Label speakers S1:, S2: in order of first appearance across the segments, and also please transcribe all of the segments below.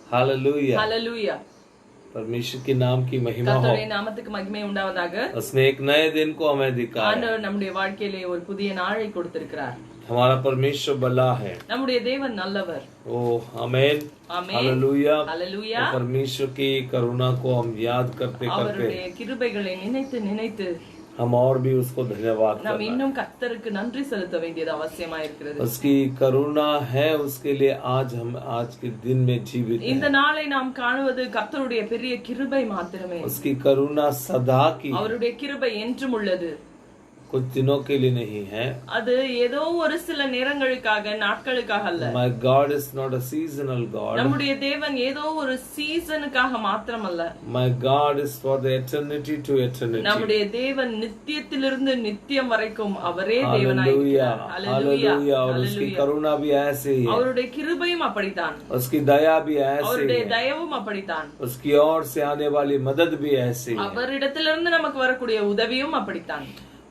S1: Hallelujah,
S2: ஹalleluya.
S1: परमेश्वर के नाम की महिमा हो।
S2: கர்த்தருடைய நாமத்துக்கு மகிமை உண்டாவதாக.
S1: उसने एक नए दिन को हमें दिखाया।
S2: ஆண்டவர் நம்முடைய வாழ்க்கையிலே ஒரு புதிய நாளை கொடுத்திருக்கிறார்.
S1: हमारा परमेश्वर भला है।
S2: நம்முடைய தேவன் நல்லவர்.
S1: ओ आमेन,
S2: ஆமென்,
S1: हालेलुया।
S2: ஹalleluya.
S1: परमेश्वर की करुणा को हम याद करते करते
S2: அவருடைய கிருபைகளை நினைத்து நினைத்து
S1: हम और भी उसको धन्यवाद
S2: நாம்
S1: करना।
S2: இன்னும் கர்த்தருக்கு நன்றி செலுத்த வேண்டியது அவசியமா இருக்கிறது.
S1: उसकी करुणा है, उसके लिए आज हम आज के दिन में जीवित हैं।
S2: இந்த நாளை நாம் காணுவது கர்த்தருடைய பெரிய கிருபை மாத்திரமே.
S1: उसकी करुणा सदा की,
S2: அவருடைய கிருபை என்றும் உள்ளது.
S1: कुछ दिनों के लिए नहीं है।
S2: அது ஏதோ ஒரு சில நேரங்களுக்காக நாட்களுக்காக அல்ல.
S1: My God is not a seasonal God.
S2: நம்முடைய தேவன் ஏதோ ஒரு சீசனுக்காக மாத்திரம் அல்ல.
S1: My God is for the eternity to eternity.
S2: நம்முடைய தேவன் நித்தியத்திலிருந்து நித்தியம் வரைக்கும் அவரே தேவனாயிருக்கிறார்.
S1: हालेलुया। और उसकी करुणा भी ऐसे ही है।
S2: அவருடைய கிருபையும் அப்படித்தான்.
S1: उसकी दया भी ऐसे ही
S2: அவருடைய
S1: है।
S2: தயவும் அப்படித்தான்.
S1: उसकी ओर से आने वाली मदद भी ऐसी है।
S2: அவரிடத்திலிருந்து நமக்கு வரக்கூடிய உதவியும் அப்படித்தான்.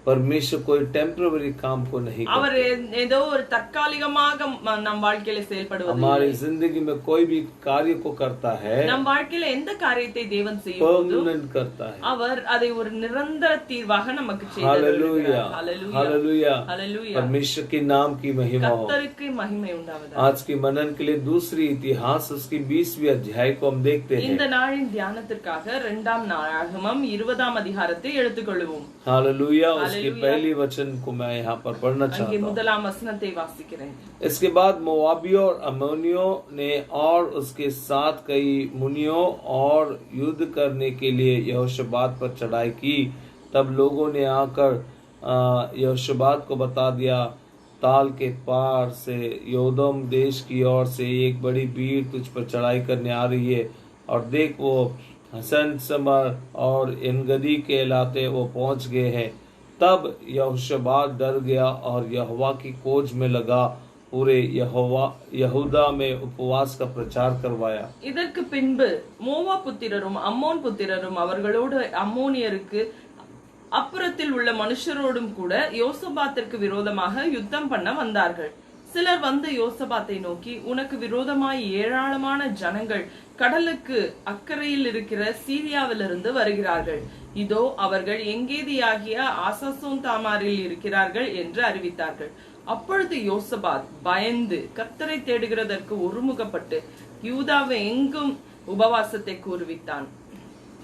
S1: परमेश्वर कोई टेम्पररी काम को नहीं करता।
S2: அவர் ஏதோ ஒரு தற்காலிகமாக நம் வாழ்க்கையில செயல்படுவது.
S1: हमारी जिंदगी में कोई भी कार्य को करता है,
S2: நம் வாழ்க்கையில எந்த காரியத்தை தேவன் செய்யும்போது
S1: परमानेंट करता है।
S2: அவர் அதை ஒரு நிரந்தர தீர்வாக நமக்கு
S1: हालेलुया, हालेलुया।
S2: ஹalleluya.
S1: परमेश्वर के नाम की महिमा हो।
S2: கர்த்தருக்கு மகிமை உண்டாவதாக.
S1: आज की मनन के लिए दूसरी इतिहास उसकी 20वीं अध्याय को हम देखते हैं।
S2: இந்த நாளின் தியானத்திற்காக 2ஆம் நாளாகமம் 20ஆம் அதிகாரத்தை எடுத்துக்கொள்வோம்.
S1: हालेलुया। उसकी पहली वचन को मैं यहाँ पर पढ़ना
S2: அங்கே
S1: चाहता हूँ।
S2: முதலாம் वचनத்தை வாசிக்கிறேன்.
S1: इसके बाद मोआबियों और अम्मोनियों ने और उसके साथ कई मुनियों और युद्ध करने के लिए यहोशापात पर चढ़ाई की। तब लोगों ने आकर यहोशापात को बता दिया, ताल के पार से योदम देश की ओर से एक बड़ी भीड़ तुझ पर चढ़ाई करने आ रही है, और देख वो हसन समर और एनगदी के इलाके वो पहुंच गए हैं। तब यहोशापात डर गया और यहोवा की खोज में लगा, पूरे यहूदा में उपवास का प्रचार करवाया।
S2: இதற்கு பின்பு மோவா புத்திரரும் அம்மோன் புத்திரரும் அவர்களோடு அம்மோனியருக்கு அப்புறத்தில் உள்ள மனுஷரோடும் கூட யோசபாத்திற்கு விரோதமாக யுத்தம் பண்ண வந்தார்கள். சிலர் வந்து யோசபாத்தை நோக்கி, உனக்கு விரோதமாய் ஏராளமான ஜனங்கள் கடலுக்கு அக்கறையில் இருக்கிற சீரியாவிலிருந்து வருகிறார்கள். இதோ அவர்கள் எங்கேதியாகிய ஆசாசோன் தாமாரில் இருக்கிறார்கள் என்று அறிவித்தார்கள். அப்பொழுது யோசபாத் பயந்து கர்த்தரை தேடுகிறதற்கு ஒருமுகப்பட்டு யூதாவை எங்கும் உபவாசத்தை கூறுவித்தான்.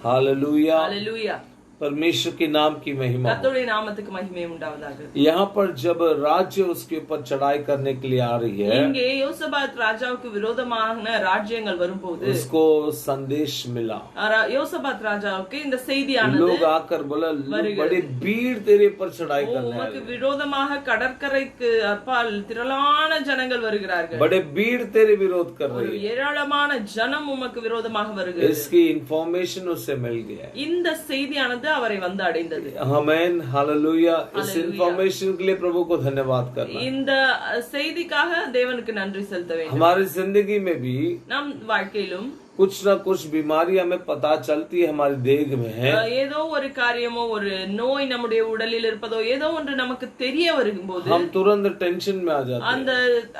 S1: हालेलुया,
S2: ஹalleluya.
S1: परमेश्वर के नाम की महिमा।
S2: கர்த்தருடைய நாமத்துக்கு மகிமை உண்டாவதாக.
S1: यहाँ पर जब राज्य उसके ऊपर चढ़ाई करने के लिए आ रही है,
S2: இங்கே யோசபாத் ராஜாவுக்கு விரோதமான ராஜ்யங்கள் வரும்போது
S1: उसको संदेश मिला।
S2: யோசபாத் ராஜாவுக்கு இந்த செய்தியானது
S1: लोग आकर बोला, बड़ी भीड़ तेरे पर चढ़ाई करने
S2: உமக்கு
S1: वाले,
S2: விரோதமாக கடற்கரைக்கு அப்பால் திரளான ஜனங்கள் வருகிறார்கள்.
S1: बड़े भीड़ तेरे विरोध कर
S2: ஒரு
S1: रही है।
S2: ஏராளமான ஜனம் உமக்கு விரோதமாக வருகிறது.
S1: इसकी इंफॉर्मेशन उसे मिल गया।
S2: இந்த செய்தியானது அவரை வந்து அடைந்தது.
S1: आमेन, हालेलुया। इस इंफॉर्मेशन के लिए प्रभु को धन्यवाद करना।
S2: இந்த செய்திக்காக தேவனுக்கு நன்றி செலுத்த வேண்டும்.
S1: हमारी जिंदगी में भी
S2: நம் வாழ்க்கையிலும்
S1: कुछ ना कुछ बीमारी हमें पता चलती है, हमारी देह में है।
S2: ஏதோ ஒரு காரியமோ ஒரு நோய் நம்முடைய உடலில் இருப்பதோ ஏதோ ஒன்று நமக்கு தெரிய வரும்போது
S1: हम तुरंत टेंशन में आ जाते
S2: அந்த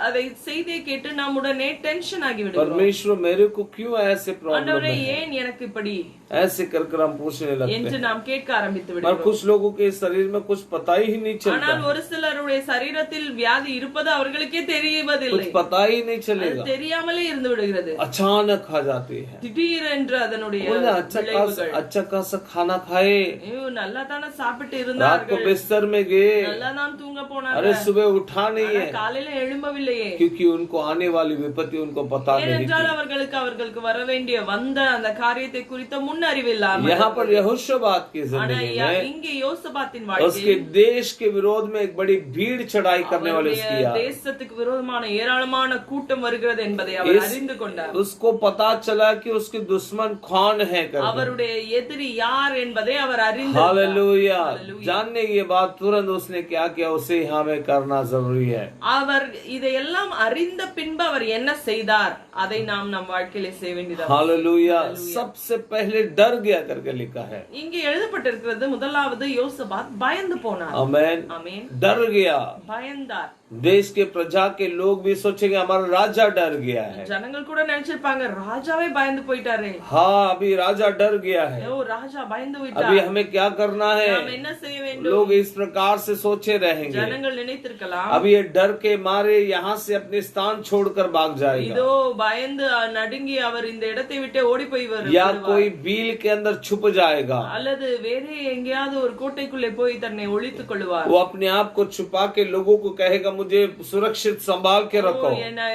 S2: அதை செய்தியை கேட்டு நாம் உடனே டென்ஷன் ஆகி விடுகிறோம்.
S1: परमेश्वर मेरे को क्यों ऐसे प्रॉब्लम
S2: ஆண்டவரே
S1: है,
S2: ஏன் எனக்கு இப்படி
S1: ऐसे कर हम पूछने लगते
S2: என்று
S1: हैं।
S2: நாம் கேட்க ஆரம்பித்து
S1: पर
S2: விடுகிறோம்.
S1: कुछ लोगों के शरीर में कुछ पता ही नहीं चलता,
S2: ஆனால் ஒரு சிலருடைய சரீரத்தில் வியாதி இருப்பது அவர்களுக்கே தெரிவதில்லை.
S1: कुछ पता ही नहीं चलेगा,
S2: தெரியாமலே இருந்து விடுகிறது.
S1: अचानक आ जाती है।
S2: திடீரென்று அதனுடைய
S1: अच्छा
S2: விளைவுகள்.
S1: खासा खाना खाए,
S2: ஐயோ நல்லா தானே சாப்பிட்டு
S1: रात को
S2: இருந்தார்கள்,
S1: बिस्तर में गए,
S2: நல்லா தான் தூங்க
S1: अरे
S2: போனாங்க,
S1: सुबह उठा नहीं है,
S2: காலையில எழும்பவில்லையே.
S1: क्योंकि उनको आने वाली विपत्ति उनको पता नहीं
S2: ஏனென்றால்
S1: थी।
S2: அவர்களுக்கு வர வேண்டிய வந்த அந்த காரியத்தை குறித்த முன்னறிவு இல்லாமல்.
S1: यहाँ पर यहोशापात की
S2: ஆனா
S1: जिंदगी में
S2: இங்கே யோசபாத்தின்
S1: उसके
S2: வாழ்க்கையில்
S1: देश के विरोध में एक बड़ी भीड़ चढ़ाई करने वाले
S2: அவருடைய
S1: उसकी
S2: தேசத்துக்கு விரோதமான ஏராளமான கூட்டம் வருகிறது என்பதை அவர் அறிந்து கொண்டார்.
S1: उसको पता चला कि उसके दुश्मन कौन है करके।
S2: அவருடைய எதிரி யார் என்பதை அவர் அறிந்தார்.
S1: हालेलुया। जानने ये बात तुरंत उसने क्या किया, उसे यहाँ में करना जरूरी है।
S2: அவர் இதையெல்லாம் அறிந்த பின்பு அவர் என்ன செய்தார், அதை நாம் நம் வாழ்க்கையில செய்ய வேண்டியது.
S1: हालेलुया। सबसे पहले डर गया करके लिखा है।
S2: இங்கே எழுதப்பட்டிருக்கிறது, முதலாவது யோசபாத் பயந்து போனார்.
S1: आमेन,
S2: ஆமென்.
S1: डर गया।
S2: பயந்தார்.
S1: देश के प्रजा के लोग भी सोचेंगे हमारा राजा डर गया है।
S2: ஜனங்கள் கூட நினைச்சிருப்பாங்க ராஜாவே பயந்து போயிட்டாரே,
S1: हाँ, अभी राजा डर गया है,
S2: ஓ ராஜா பயந்து
S1: अभी
S2: விட்டார்,
S1: हमें क्या करना है।
S2: நாம் என்ன செய்ய வேண்டும்?
S1: लोग इस प्रकार से सोचे रहेंगे।
S2: ஜனங்கள் நினைத்திருக்கலாம்
S1: अभी ये डर के मारे यहाँ से अपने स्थान छोड़कर भाग जाएगा,
S2: இதோ பயந்து நடுங்கி அவர் இந்த இடத்தை விட்டு ஓடி போய்
S1: या कोई बील के अंदर छुप जाएगा।
S2: அல்லது வேற எங்கேயாவது ஒரு கோட்டைக்குள்ளே போய் தன்னை ஒளித்துக் கொள்வார்।
S1: वो अपने आप को छुपा के लोगों को कहेगा मुझे सुरक्षित संभाल के रखो,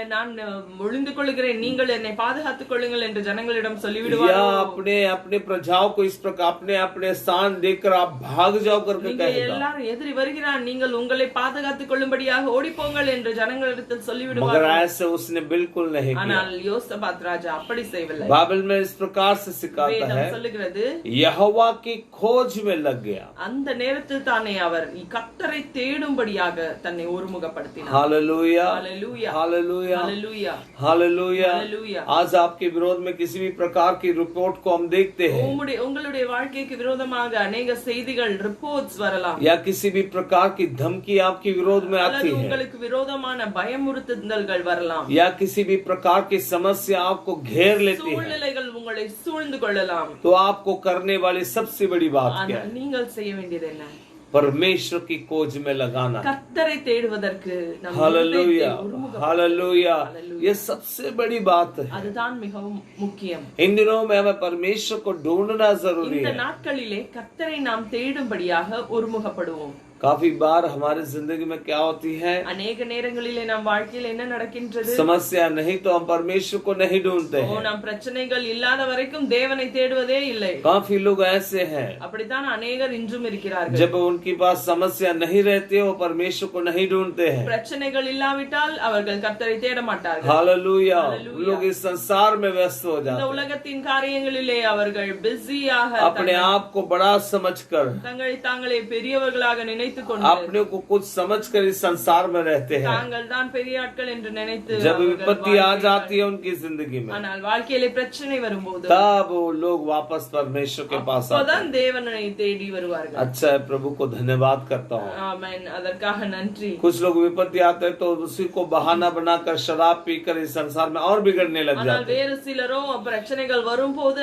S2: நான் ஒளிந்து கொள்கிறேன், நீங்கள் என்னை பாதுகாத்துக் கொள்ளுங்கள் என்று ஜனங்களிடம்
S1: या
S2: சொல்லிவிடுவார்।
S1: अपने अपने प्रजाओं को इस प्रकार अपने अपने स्थान देकर आप भाग जाओ करके कहेगा।
S2: எல்லாரும் எதிரி வருகிறார், நீங்கள் उங்களை பாதுகாத்துக் கொள்ளும்படியாக ஓடி போங்கள் என்று ஜனங்களிடத்தில்
S1: मगर
S2: சொல்லிவிடுவார்।
S1: ऐसे उसने बिल्कुल नहीं किया।
S2: ஆனால் யோசபாத் ராஜா அப்படி செய்யவில்லை।
S1: बाइबल में इस प्रकार से सिखाता
S2: வேதம்
S1: है,
S2: சொல்லுகிறது
S1: यहोवा की खोज में लग गया।
S2: அந்த நேரத்தில் தானே அவர் கர்த்தரை தேடும்படியாக தன்னை ஒருமுகப்படுத்தினார்।
S1: Hallelujah,
S2: hallelujah,
S1: hallelujah,
S2: hallelujah,
S1: hallelujah.
S2: Hallelujah.
S1: आज आपके विरोध में किसी भी प्रकार की रिपोर्ट को हम देखते हैं,
S2: உங்களுடைய வாழ்க்கைக்கு விரோதமாக अनेक செய்திகள் ரிப்போர்ட்ஸ் வரலாம்,
S1: या किसी भी प्रकार की धमकी आपके विरोध में आती
S2: அல்லது
S1: है,
S2: உங்களுக்கு விரோதமான பயமுறுத்துதல்கள் வரலாம்,
S1: या किसी भी प्रकार की समस्या आपको घेर लेती है,
S2: சூழ்நிலைகள் உங்களை சூழ்ந்து கொள்ளலாம்।
S1: तो आपको करने वाली सबसे बड़ी बात क्या
S2: ஆனால்
S1: है?
S2: நீங்கள் செய்ய வேண்டியது என்ன?
S1: परमेश्वर की खोज में लगाना।
S2: கர்த்தரை தேடுவதற்கு நம்
S1: हालेलुया,
S2: இருதயத்தை ஒருமுகப்படுத்த-
S1: हालेलुया।
S2: हालेलुया।
S1: ये सबसे बड़ी बात है।
S2: அதுதான் மிகவும் முக்கியம்।
S1: इन दिनों में हमें परमेश्वर को ढूंढना जरूरी
S2: இந்த
S1: है।
S2: நாட்களிலே கர்த்தரை நாம் தேடும்படியாக ஒருமுகப்படுவோம்।
S1: काफी बार हमारे जिंदगी में क्या होती है,
S2: அநேக நேரங்களிலே நம் வாழ்க்கையில் என்ன நடக்கின்றது?
S1: समस्या नहीं तो हम परमेश्वर को नहीं ढूंढते हैं।
S2: நாம் பிரச்சனைகள் இல்லாத வரைக்கும் தேவனை தேடுவதே இல்லை।
S1: काफी लोग ऐसे हैं,
S2: அப்படித்தான் अनेகர் இன்றும் இருக்கிறார்கள்।
S1: जब उनके पास समस्या नहीं रहती है वो परमेश्वर को नहीं ढूंढते हैं।
S2: பிரச்சனைகள் இல்லாவிட்டால் அவர்கள் கர்த்தரை தேட மாட்டார்கள்।
S1: हालेलुया।
S2: हालेलुया।
S1: लोग इस संसार में व्यस्त हो
S2: இந்த
S1: जाते हैं,
S2: உலகத்தின் காரியங்களிலே அவர்கள் பிஸியாக
S1: अपने आप को बड़ा समझकर,
S2: தங்களை தாங்களே பெரியவர்களாக நினைத்துக் கொண்டு
S1: अपने को कुछ समझकर इस संसार में रहते हैं।
S2: தாங்கள் தான் பெரிய ஆட்கள் என்று நினைத்து
S1: जब
S2: அவர்கள்
S1: विपत्ति आ
S2: வாழ்க்கையில்
S1: जाती है उनकी जिंदगी में,
S2: ஆனால் வாழ்க்கையிலே பிரச்சனை வரும்போது
S1: तब वो लोग वापस परमेश्वर के पास आते
S2: அப்போதான்
S1: हैं।
S2: தேவனை தேடி வருவார்கள்।
S1: अच्छा है, प्रभु को धन्यवाद करता हूँ।
S2: ஆமென், அதற்காக நன்றி।
S1: कुछ लोग विपत्ति आते हैं तो उसी को बहाना बनाकर शराब पीकर इस संसार में और बिगड़ने लग
S2: ஆனால்
S1: जाते हैं।
S2: வேறு சிலரோ பிரச்சனைகள் வரும்போது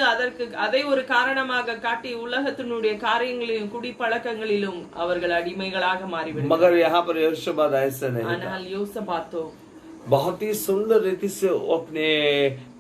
S2: அதை ஒரு காரணமாக காட்டி உலகத்தினுடைய காரியங்களிலும் குடிப்பழக்கங்களிலும் அவர்கள் அடிமைகளாக மாறிவிடுவார்கள்।
S1: मगर यहाँ पर यहोशुबाद ऐसे नहीं था।
S2: ஆனால் யோசபாத்தோ
S1: बहुत ही सुंदर रीति से वो अपने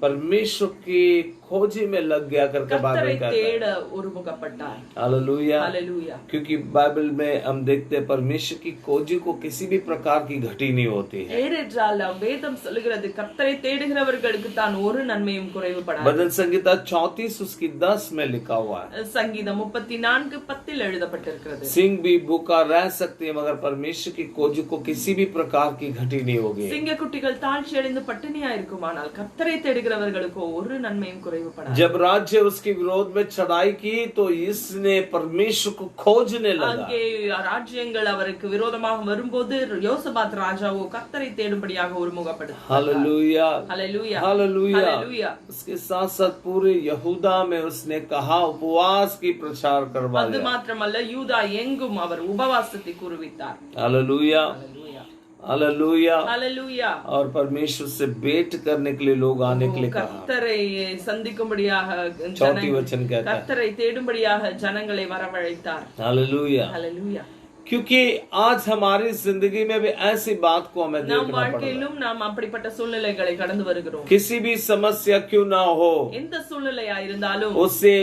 S1: परमेश्वर की खोजी में लग गया करके
S2: கர்த்தரை
S1: बाइबल कहता है।
S2: தேட ஒருமுகப்பட்டார்।
S1: हालेलुया।
S2: हालेलुया।
S1: क्योंकि बाइबल में हम देखते हैं परमेश्वर की खोजी को किसी भी प्रकार की घटी नहीं होती है।
S2: ஏனென்றால் வேதம் சொல்லுகிறது கர்த்தரை தேடுகிறவர்களுக்கு தான் ஒரு நன்மையும் குறைவுபடாது।
S1: भजन संगीता 34 उसकी 10 में लिखा हुआ है,
S2: சங்கீதம் 34:10 எழுதப்பட்டிருக்கிறது।
S1: सिंह भी भूखा रह सकते हैं मगर परमेश्वर की खोजी को किसी भी प्रकार की घटी नहीं होगी।
S2: சிங்கக்குட்டிகள் தாழ்ச்சி அடைந்து பட்டினியா இருக்குமானால் கர்த்தரை தேடுகிறவர்களுக்கு ஒரு நன்மையும் குறைவுபடாது।
S1: जब राज्य उसके विरोध में चढ़ाई की तो इसने परमेश्वर को खोजने लगा।
S2: அங்கே ராஜ்யங்கள் அவருக்கு விரோதமாக வரும்போது யோசபாத் ராஜாவோ கர்த்தரை தேடும்படியாக ஒருமுகப்படுத்தார்।
S1: Hallelujah,
S2: hallelujah,
S1: hallelujah.
S2: हालेलुया।
S1: उसके साथ साथ पूरे यहूदा में उसने कहा उपवास की प्रचार करवा
S2: அது
S1: दिया।
S2: மாத்திரமல்ல யூதா எங்கும் அவர் உபவாசத்தை கூறுவித்தார்।
S1: Hallelujah,
S2: hallelujah,
S1: hallelujah.
S2: हालेलुया।
S1: और परमेश्वर से भेंट करने के लिए लोग आने के लिए कहा।
S2: கர்த்தரை சந்திக்கும்படியாக
S1: चौथी वचन कहता है,
S2: கர்த்தரை தேடும்படியாக ஜனங்களை வரவழைத்தார்।
S1: हालेलुया।
S2: हालेलुया।
S1: क्योंकि आज हमारी जिंदगी में भी ऐसी बात को हमें
S2: நம்
S1: देखना पड़ेगा।
S2: வாழ்க்கையிலும் நாம் அப்படிப்பட்ட சூழ்நிலைகளை கடந்து வருகிறோம்।
S1: किसी भी समस्या क्यों ना हो,
S2: எந்த சூழ்நிலையா இருந்தாலும்
S1: उसे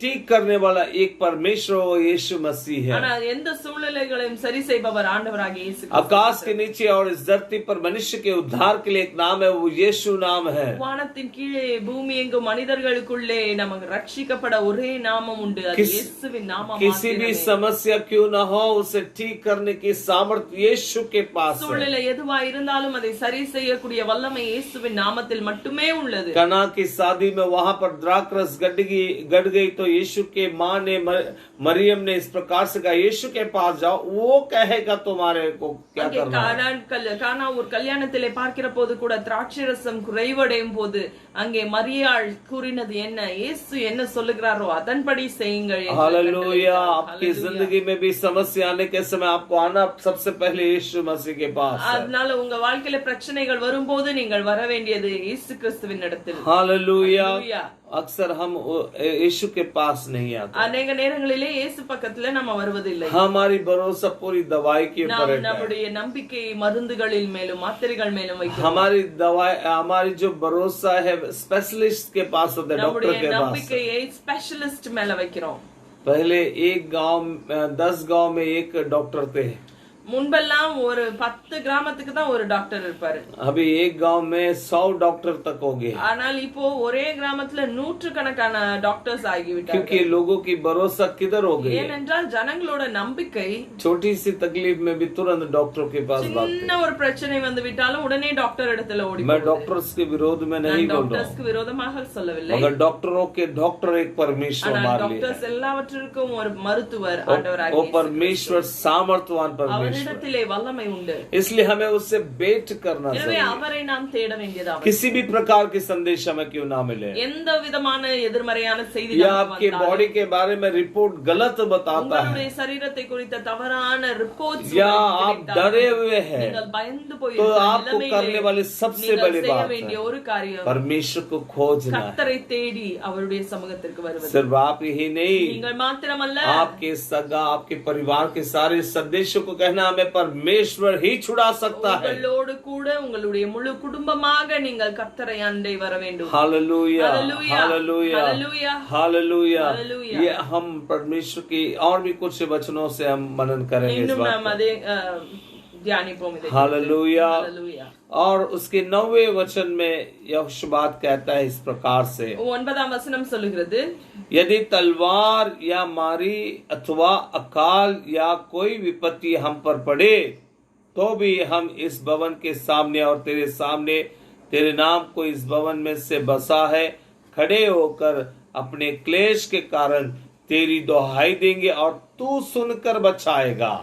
S1: ठीक करने वाला एक परमेश्वर वो यीशु मसीह है।
S2: ஆனா எந்த சூழ்நிலைகளையும் சரி செய்பவர் ஆண்டவராகிய இயேசு கிறிஸ்து।
S1: आकाश के नीचे और इस धरती पर मनुष्य के उद्धार के लिए एक नाम है, वो यीशु नाम है।
S2: வானத்தின் கீழே பூமி எங்கும் மனிதர்களுக்குள்ளே நமக்கு ரட்சிக்கப்பட ஒரே நாமம் உண்டு, அது இயேசுவின் நாமம்
S1: किसी भी
S2: மாத்திரமே।
S1: समस्या क्यों ना हो उसे ठीक करने की सामर्थ्य यीशु के पास है।
S2: சூழ்நிலை எதுவா இருந்தாலும் அதை சரி செய்யக்கூடிய வல்லமை இயேசுவின் நாமத்தில் மட்டுமே உள்ளது।
S1: कना की शादी में वहां पर द्राक्षरस गड़ गई तो यीशु के माँ ने मरियम ने इस प्रकार से कहा, यीशु के पास जाओ, वो कहेगा तुम्हारे को क्या
S2: அங்கே
S1: करना है।
S2: கானா ஒரு கல்யாணத்திலே பார்க்கிற போது கூட திராட்சை ரசம் குறைவடையும் போது அங்கே மரியாள் கூறினது என்ன, இயேசு என்ன சொல்லுகிறாரோ அதன்படி செய்யுங்கள் என்று
S1: हालेलुया।
S2: கட்டளையிட்டார்.
S1: आपकी जिंदगी में भी समस्या आने के समय आपको आना सबसे पहले यीशु मसीह के पास है।
S2: அதனால உங்க வாழ்க்கையில பிரச்சனைகள் வரும்போது நீங்கள் வர வேண்டியது இயேசு கிறிஸ்துவின் இடத்தில்.
S1: हालेलुया।
S2: ஹalleluya.
S1: अक्सर हम यीशु के पास नहीं आते।
S2: அநேக நேரங்களிலே இயேசு பக்கத்துல நம்ம வருவதில்லை.
S1: हमारी भरोसा पूरी दवाई के ऊपर
S2: நாம்
S1: है।
S2: நம்முடைய நம்பிக்கை மருந்துகளில் மேலும் மாத்திரைகள் மேலும் வைக்கிறோம்.
S1: हमारी दवाई, हमारी जो भरोसा है स्पेशलिस्ट के पास होता है, डॉक्टर
S2: நம்முடைய
S1: के पास।
S2: நம்பிக்கையை ஸ்பெஷலிஸ்ட் மேல வைக்கிறோம்.
S1: पहले एक गांव 10 गांव में एक डॉक्टर थे।
S2: முன்பெல்லாம் ஒரு 10 கிராமத்துக்கு தான் ஒரு டாக்டர் இருப்பாரு.
S1: अभी एक गांव में 100 डॉक्टर तक हो गए,
S2: ஆனால் இப்போ ஒரே கிராமத்துல நூற்றுக்கணக்கான டாக்டர்ஸ் ஆகிவிட்டார்கள்.
S1: क्योंकि लोगों की भरोसा किधर हो गई है।
S2: ஏனென்றால் ஜனங்களோட நம்பிக்கை
S1: छोटी सी तकलीफ में भी तुरंत डॉक्टरों के पास भागते।
S2: சின்ன ஒரு பிரச்சனை வந்து விட்டாலும் உடனே டாக்டர் இடத்துல ஓடி
S1: मैं डॉक्टर्स के विरोध में नहीं बोल रहा हूँ,
S2: டாக்டர்ஸ்க்கு விரோதமாக சொல்லவில்லை.
S1: मगर डॉक्टरों के डॉक्टर एक परमेश्वर
S2: ஆனால்
S1: हमारे लिए
S2: டாக்டர்ஸ் எல்லாவற்றிற்கும் ஒரு மருத்துவர்
S1: है।
S2: ஆண்டவராகிய
S1: वो परमेश्वर सामर्थ्यवान परमेश्वर,
S2: அவரிடத்திலே வல்லமை உண்டு.
S1: इसलिए हमें उससे भेंट करना
S2: எனவே
S1: चाहिए।
S2: அவரை நாம் தேட வேண்டியது அவசியம்.
S1: किसी भी प्रकार की संदेश हमें क्यों ना मिले,
S2: எந்த விதமான எதிர்மறையான செய்தி
S1: या
S2: நமக்கு
S1: आपके
S2: வந்தாலும்,
S1: बॉडी के बारे में रिपोर्ट गलत बताता
S2: உங்களுடைய
S1: है,
S2: சரீரத்தை குறித்த தவறான ரிப்போர்ட்ஸ்
S1: या आप डरे हुए हैं,
S2: நீங்கள் பயந்து
S1: तो
S2: போயிருக்கிற
S1: आपको करने
S2: நிலைமையிலே
S1: वाली सबसे
S2: நீங்கள்
S1: बड़ी
S2: செய்ய
S1: बात
S2: வேண்டிய
S1: है
S2: ஒரு காரியம்
S1: परमेश्वर को खोजना है।
S2: கர்த்தரை தேடி அவருடைய சமூகத்திற்கு வருவது.
S1: सिर्फ आप ही नहीं,
S2: நீங்கள் மாத்திரமல்ல,
S1: आपके सगा, आपके परिवार के सारे सदस्यों को कहना, हमें परमेश्वर ही छुड़ा सकता है।
S2: உங்களோடு கூட உங்களுடைய முழு குடும்பமாக நீங்கள் கர்த்தரை அண்டை வர வேண்டும்.
S1: Hallelujah,
S2: hallelujah,
S1: hallelujah,
S2: hallelujah,
S1: hallelujah.
S2: Hallelujah.
S1: ये हम परमेश्वर की और भी कुछ वचनों से हम मनन करेंगे इस
S2: இன்னும்
S1: बात
S2: நாம்
S1: को।
S2: அதை தியானிப்போம் இதை.
S1: हालेलुया।
S2: हालेलुया।
S1: और उसके 9वें वचन में यहोशुआत कहता है इस प्रकार से,
S2: 9ஆம் வசனம் சொல்லுகிறது,
S1: यदि तलवार या मारी अथवा अकाल या कोई विपत्ति हम पर पड़े, तो भी हम इस भवन के सामने और तेरे सामने, तेरे नाम को इस भवन में से बसा है, खड़े होकर अपने क्लेश के कारण तेरी दुहाई देंगे और तू सुनकर बचाएगा।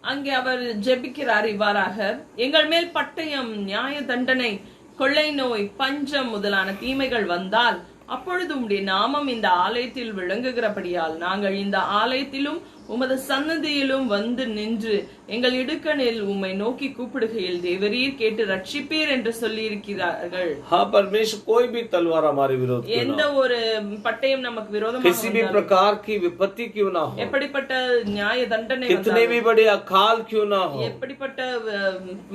S2: அங்கே அவர் ஜெபிக்கிறார் இவ்வாறாக, எங்கள் மேல் பட்டயம், நியாய தண்டனை, கொள்ளை நோய், பஞ்சம் முதலான தீமைகள் வந்தால் அப்பொழுது உம்முடைய நாமம் இந்த ஆலயத்தில் விளங்குகிறபடியால் நாங்கள் இந்த ஆலயத்திலும் உமது சன்னதியிலும் வந்து நின்று எங்கள் இடுக்கணில் உம்மை நோக்கி கூப்பிடுகையில் தேவரீர் கேட்டு ரட்சிப்பீர் என்று சொல்லி இருக்கிறார்கள்.
S1: हाँ, परमेश्वर कोई भी तलवार हमारे विरोध क्यों
S2: எந்த
S1: ना हो,
S2: ஒரு பட்டயம் நமக்கு விரோதமாக
S1: किसी भी
S2: வந்தாலும்,
S1: प्रकार की विपत्ति क्यों ना हो,
S2: எப்படிப்பட்ட நியாய தண்டனை
S1: कितने
S2: வந்தாலும்,
S1: भी बड़े अकाल क्यों ना हो,
S2: எப்படிப்பட்ட
S1: हे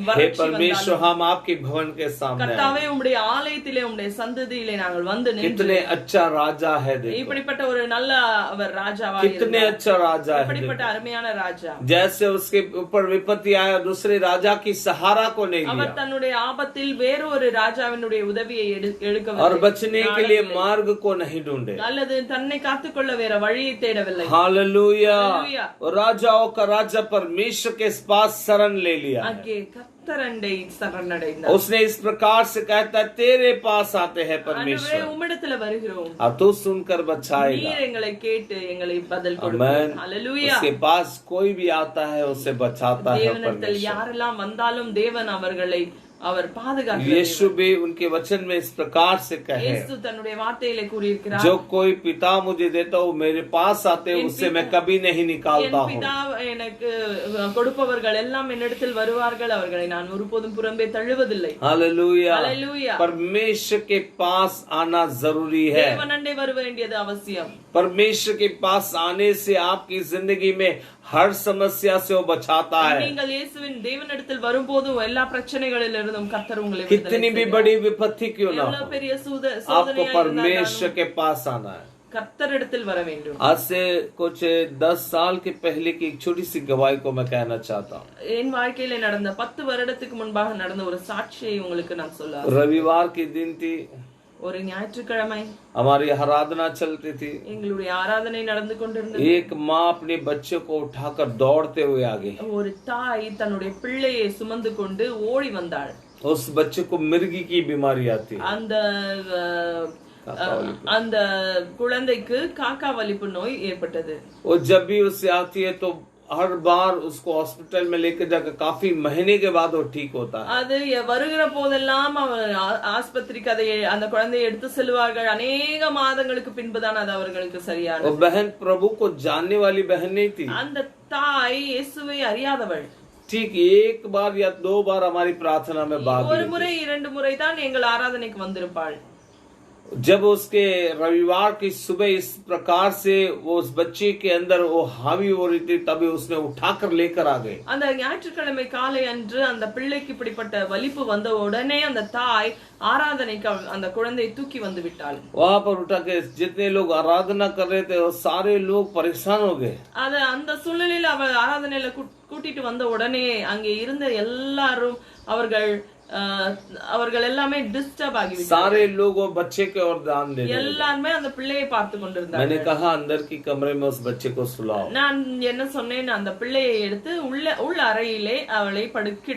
S2: வறட்சி
S1: परमेश्वर
S2: வந்தாலும்,
S1: हम आपके भवन के सामने आए।
S2: கர்த்தாவே உம்முடைய ஆலயத்திலே உம்முடைய சந்ததியிலே நாங்கள் வந்து நின்று,
S1: कितने अच्छा राजा है, देखो
S2: இப்படிப்பட்ட ஒரு நல்ல அவர் ராஜாவாக
S1: कितने
S2: இருந்தார்.
S1: अच्छा राजा है,
S2: இப்படிப்பட்ட
S1: देखो।
S2: அருமையான ராஜா.
S1: जैसे उसके ऊपर विपत्ति आया, दूसरे राजा की सहारा को नहीं
S2: அவர்
S1: लिया
S2: தன்னுடைய ஆபத்தில் வேறொரு ராஜாவினுடைய உதவியை
S1: और
S2: எடுக்கவில்லை.
S1: बचने के लिए मार्ग को नहीं ढूंढे।
S2: அல்லது தன்னை காத்துக்கொள்ள வேற வழியை தேடவில்லை.
S1: हालेलुया।
S2: हालेलुया।
S1: और राजाओं का राजा परमेश्वर के पास शरण ले लिया है।
S2: அங்கே கர்த்தரண்டை சரணடைந்தார்.
S1: उसने इस प्रकार से कहता है, तेरे पास आते हैं
S2: ஆண்டவரே,
S1: परमेश्वर
S2: உம்மிடத்துல வருகிறோம்,
S1: और तू सुनकर बचाएगा।
S2: நீர் எங்களை கேட்டு எங்களை பதில்
S1: आमेन।
S2: கொடுப்பீர். ஹalleluya.
S1: उसके पास कोई भी आता है, उसे बचाता है
S2: தேவனிடத்தில்
S1: परमेश्वर।
S2: யாரெல்லாம் வந்தாலும் தேவன் அவர்களை அவர் பாதுகாக்கிறார்.
S1: यीशु भी उनके वचन में इस प्रकार से कहे,
S2: இயேசு தன்னுடைய வார்த்தையிலே கூறியிருக்கிறார்,
S1: जो कोई पिता मुझे देता वो मेरे पास आते, उससे मैं कभी नहीं
S2: என்
S1: निकालता हूँ।
S2: பிதா எனக்கு கொடுப்பவர்கள் எல்லாம் என்னிடத்தில் வருவார்கள், அவர்களை நான் ஒருபோதும் புறம்பே தள்ளுவதில்லை.
S1: हालेलुया।
S2: हालेलुया।
S1: परमेश्वर के पास आना जरूरी है।
S2: தேவனண்டை வர வேண்டியது அவசியம்.
S1: परमेश्वर के पास आने से आपकी जिंदगी में हर समस्या से वो बचाता है।
S2: நீங்கள் இயேசுவின் தேவனிடத்தில் வரும்போதும் எல்லா பிரச்சனைகளிலிருந்தும் கர்த்தர் உங்களை
S1: कितनी भी बड़ी विपत्ति क्यों ना
S2: எவ்வளவு
S1: हो,
S2: பெரிய
S1: आपको
S2: சோதனையா
S1: परमेश्वर
S2: இருந்தாலும்
S1: के पास आना है।
S2: கர்த்தரிடத்தில் வர வேண்டும்.
S1: आज से कुछ 10 साल के पहले की एक छोटी सी गवाही को मैं कहना चाहता हूँ।
S2: என் வாழ்க்கையில நடந்த 10 வருடத்துக்கு முன்பாக நடந்த ஒரு சாட்சியை உங்களுக்கு நான் சொல்ல.
S1: रविवार की दिन थी,
S2: ஒரு ஞாயிற்றுக்கிழமை
S1: हमारी आराधना चलती थी।
S2: எங்களுடைய ஆராதனை நடந்து கொண்டிருந்தது.
S1: एक माँ अपने बच्चे को उठाकर दौड़ते हुए आ गई।
S2: ஒரு தாய் தன்னுடைய பிள்ளையை சுமந்து கொண்டு ஓடி வந்தாள்.
S1: उस बच्चे को मिर्गी की बीमारी आती है।
S2: அந்த
S1: काका वलिप।
S2: அந்த குழந்தைக்கு காக்கா வலிப்பு நோய் ஏற்பட்டது.
S1: वो जब भी उससे आती है तो हर बार उसको हॉस्पिटल में लेकर जाकर काफी महीने के बाद वो ठीक होता है।
S2: அது வருகிற போதெல்லாம் ஆஸ்பத்திரிக்கு அதை அந்த குழந்தையை எடுத்து செல்வார்கள். अनेक மாதங்களுக்கு பின்புதான் அது அவர்களுக்கு சரியானது.
S1: वो बहन प्रभु को जानने वाली बहन नहीं थी।
S2: அந்த தாய் இயேசுவை அறியாதவள்.
S1: ठीक एक बार या दो बार हमारी प्रार्थना में भाग
S2: ஒரு
S1: ली
S2: முறை இரண்டு முறை தான் எங்கள் ஆராதனைக்கு வந்திருப்பாள்.
S1: जब उसके रविवार की सुबह इस प्रकार से वो उस बच्चे के अंदर वो हावी हो रही थी, तभी उसने उठाकर लेकर आ गए।
S2: அந்த ஞாயிற்றுக்கிழமை காலை அன்று அந்த பிள்ளைக்கு இப்படிப்பட்ட வலிப்பு வந்த உடனே அந்த தாய் ஆராதனைக்கு அந்த குழந்தையை தூக்கி வந்து விட்டாள்.
S1: वहां पर उठा के जितने लोग आराधना कर रहे थे वो सारे लोग परेशान हो गए।
S2: அது அந்த சூழ்நிலையில அவ ஆராதனையில கூட்டிட்டு வந்த உடனே அங்கே இருந்த எல்லாரும் அவர்கள் எல்லாமே டிஸ்டர்ப் ஆகிவிட்டார்கள்.
S1: सारे लोग वो बच्चे के ओर ध्यान दे रहे थे।
S2: எல்லாரும் அந்த பிள்ளையை பார்த்து கொண்டிருந்தார்கள்.
S1: मैंने कहा अंदर की कमरे में उस बच्चे को सुलाओ।
S2: நான் என்ன சொன்னேன், அந்த பிள்ளையை எடுத்து உள்ள அறையிலே அவளை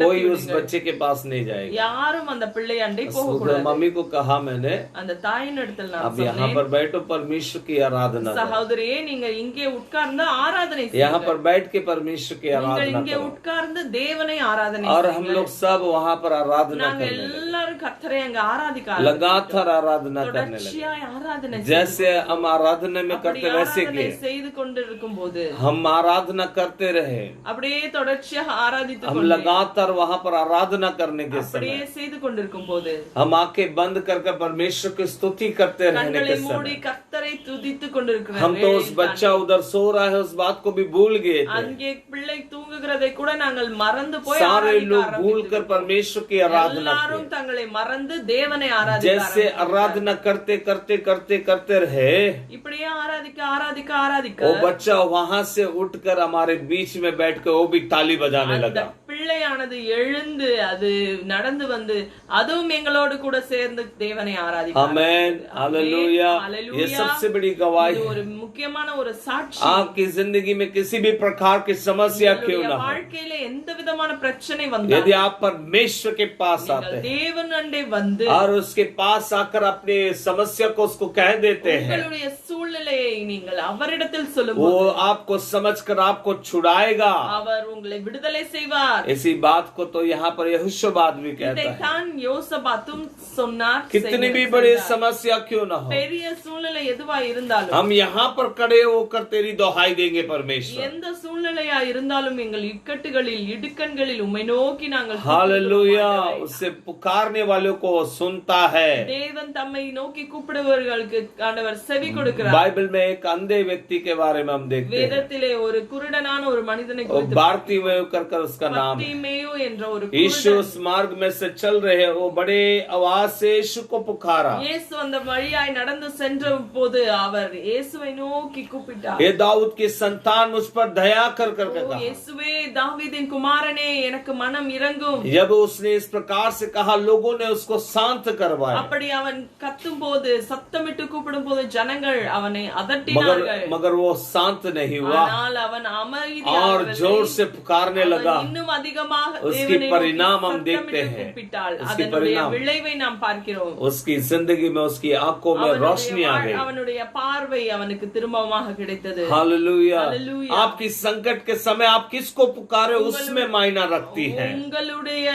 S1: कोई उस बच्चे के पास नहीं जाएगा।
S2: யாரும் அந்த பிள்ளை அண்டை போக கூடாது.
S1: मम्मी को कहा मैंने,
S2: அந்த தாயின் இடத்தில் நான்
S1: अब यहाँ पर बैठो, परमेश्वर की आराधना करो।
S2: சகோதரியே, நீங்க இங்கே உட்கார்ந்து ஆராதனை செய்யுங்க.
S1: यहाँ पर बैठ के परमेश्वर की आराधना
S2: நீங்கள் இங்கே
S1: करो।
S2: உட்கார்ந்து தேவனை ஆராதனை
S1: और
S2: செய்யுங்கள்.
S1: हम लोग सब वहाँ पर आराधना
S2: நாங்க
S1: करने लगे।
S2: எல்லாரும் கர்த்தரை அங்க ஆராதிக்க
S1: लगातार आराधना करने लगे।
S2: தொடர்ச்சியாய் ஆராதனை
S1: जैसे हम आराधना में करते वैसे
S2: ஆராதனை
S1: किए।
S2: செய்து கொண்டிருக்கும் போது
S1: हम आराधना करते रहे।
S2: அப்படியே தொடர்ச்சியாக ஆராதித்து
S1: हम
S2: கொண்டே
S1: लगातार वहाँ पर आराधना करने के
S2: அப்படியே
S1: समय
S2: செய்து கொண்டிருக்கும் போது
S1: हम आंखें बंद कर परमेश्वर की स्तुति करते रहने
S2: கண்களை
S1: के
S2: மூடி
S1: समय
S2: கர்த்தரை துதித்து கொண்டிருக்கிறார்.
S1: हम तो उस बच्चा उधर सो रहा है उस बात को भी भूल गए थे।
S2: அங்கே பிள்ளை தூங்குகிறதை கூட நாங்கள் மறந்து போய்
S1: सारे
S2: ஆராதிக்க
S1: लोग भूल
S2: ஆரம்பித்தோம்.
S1: कर परमेश्वर की आराधना
S2: எல்லாரும்
S1: की।
S2: தங்களை மறந்து தேவனை ஆராதிக்க
S1: जैसे आराधना करते करते करते करते रहे,
S2: இப்படியே ஆராதிக்க ஆராதிக்க ஆராதிக்க
S1: वो बच्चा वहां से उठकर हमारे बीच में बैठ कर वो भी ताली बजाने
S2: அந்த
S1: लगा।
S2: பிள்ளையானது எழுந்து அது நடந்து வந்து அதுவும் எங்களோடு கூட சேர்ந்து தேவனை ஆராதிக்க
S1: आमेन, हालेलुया। ये सबसे बड़ी गवाही
S2: இது
S1: है।
S2: ஒரு முக்கியமான ஒரு சாட்சி.
S1: आपकी जिंदगी में किसी भी प्रकार की समस्या क्यों
S2: உங்களுடைய
S1: ना हो,
S2: வாழ்க்கையில எந்த விதமான பிரச்சனை
S1: यदि
S2: வந்தாலும்
S1: आप परमेश्वर के पास आते हैं
S2: தேவன் அண்டை வந்து
S1: और उसके पास आकर अपने समस्या को उसको कह देते हैं,
S2: உங்களுடைய சூழ்நிலையை நீங்கள் அவரிடத்தில்
S1: वो
S2: சொல்லும்போது
S1: आपको समझकर आपको छुड़ाएगा।
S2: அவர் உங்களை விடுதலை செய்வார்.
S1: इसी बात को तो यहाँ पर यहोशुबात भी कहता है।
S2: இதைத்தான் யோசபாத்தும் சொன்னார்.
S1: कितनी भी बड़ी समस्या क्यों ना हो,
S2: பெரிய சூழ்நிலை எதுவா இருந்தாலும்
S1: हम यहाँ पर खड़े होकर तेरी दोहाई देंगे परमेश्वर।
S2: எந்த சூழ்நிலையா இருந்தாலும் எங்கள் இக்கட்டுகளில் இடுக்கண்களில் உம்மை நோக்கி நாங்கள்
S1: हालेलुया। उससे पुकारने वालों को वो सुनता है।
S2: தேவன் தம்மை நோக்கி கூப்பிடுவர்களுக்கு ஆண்டவர் செவி கொடுக்கிறார்.
S1: बाइबल में एक अंधे व्यक्ति के बारे में हम देखते हैं,
S2: வேதத்திலே ஒரு குருடனான ஒரு மனிதனை
S1: वो बारतीमेव कर उसका नाम है।
S2: பர்த்திமேயு என்ற ஒரு
S1: यीशु उस मार्ग में से चल रहे, वो बड़े आवाज से यीशु को पुकारा।
S2: இயேசு அந்த வழியாய் நடந்து சென்ற போது அவர் இயேசுவை நோக்கி கூப்பிட்டார்.
S1: ये दाऊद की संतान मुझ पर दया कर कर
S2: ஓ
S1: कहा।
S2: இயேசுவே, தாவீதின் குமாரனே, எனக்கு மனம் இரங்கும்.
S1: जब उसने इस प्रकार से कहा, लोगों ने उसको शांत करवाया,
S2: அப்படி அவன் கத்தும் போது சத்தமிட்டு கூப்பிடும் போது ஜனங்கள் அவனை அதட்டினார்கள்.
S1: मगर वो शांत नहीं हुआ
S2: ஆனால் அவன் அமைதியாக
S1: और जोर से पुकारने लगा।
S2: இன்னும் அதிகமாக
S1: उसकी
S2: தேவனை நோக்கி
S1: परिणाम हम
S2: சத்தமிட்டு
S1: देखते हैं।
S2: கூப்பிட்டாள்.
S1: उसकी
S2: அதனுடைய
S1: परिणाम,
S2: விளைவை நாம் பார்க்கிறோம்.
S1: उसकी जिंदगी में उसकी आंखों में रोशनी आ गई।
S2: அவனுடைய பார்வை அவனுக்கு திரும்பமாக கிடைத்தது.
S1: हालेलुया।
S2: हालेलुया।
S1: आपकी संकट के समय आप किसको पुकारे उसमें मायना रखती है।
S2: உங்களுடைய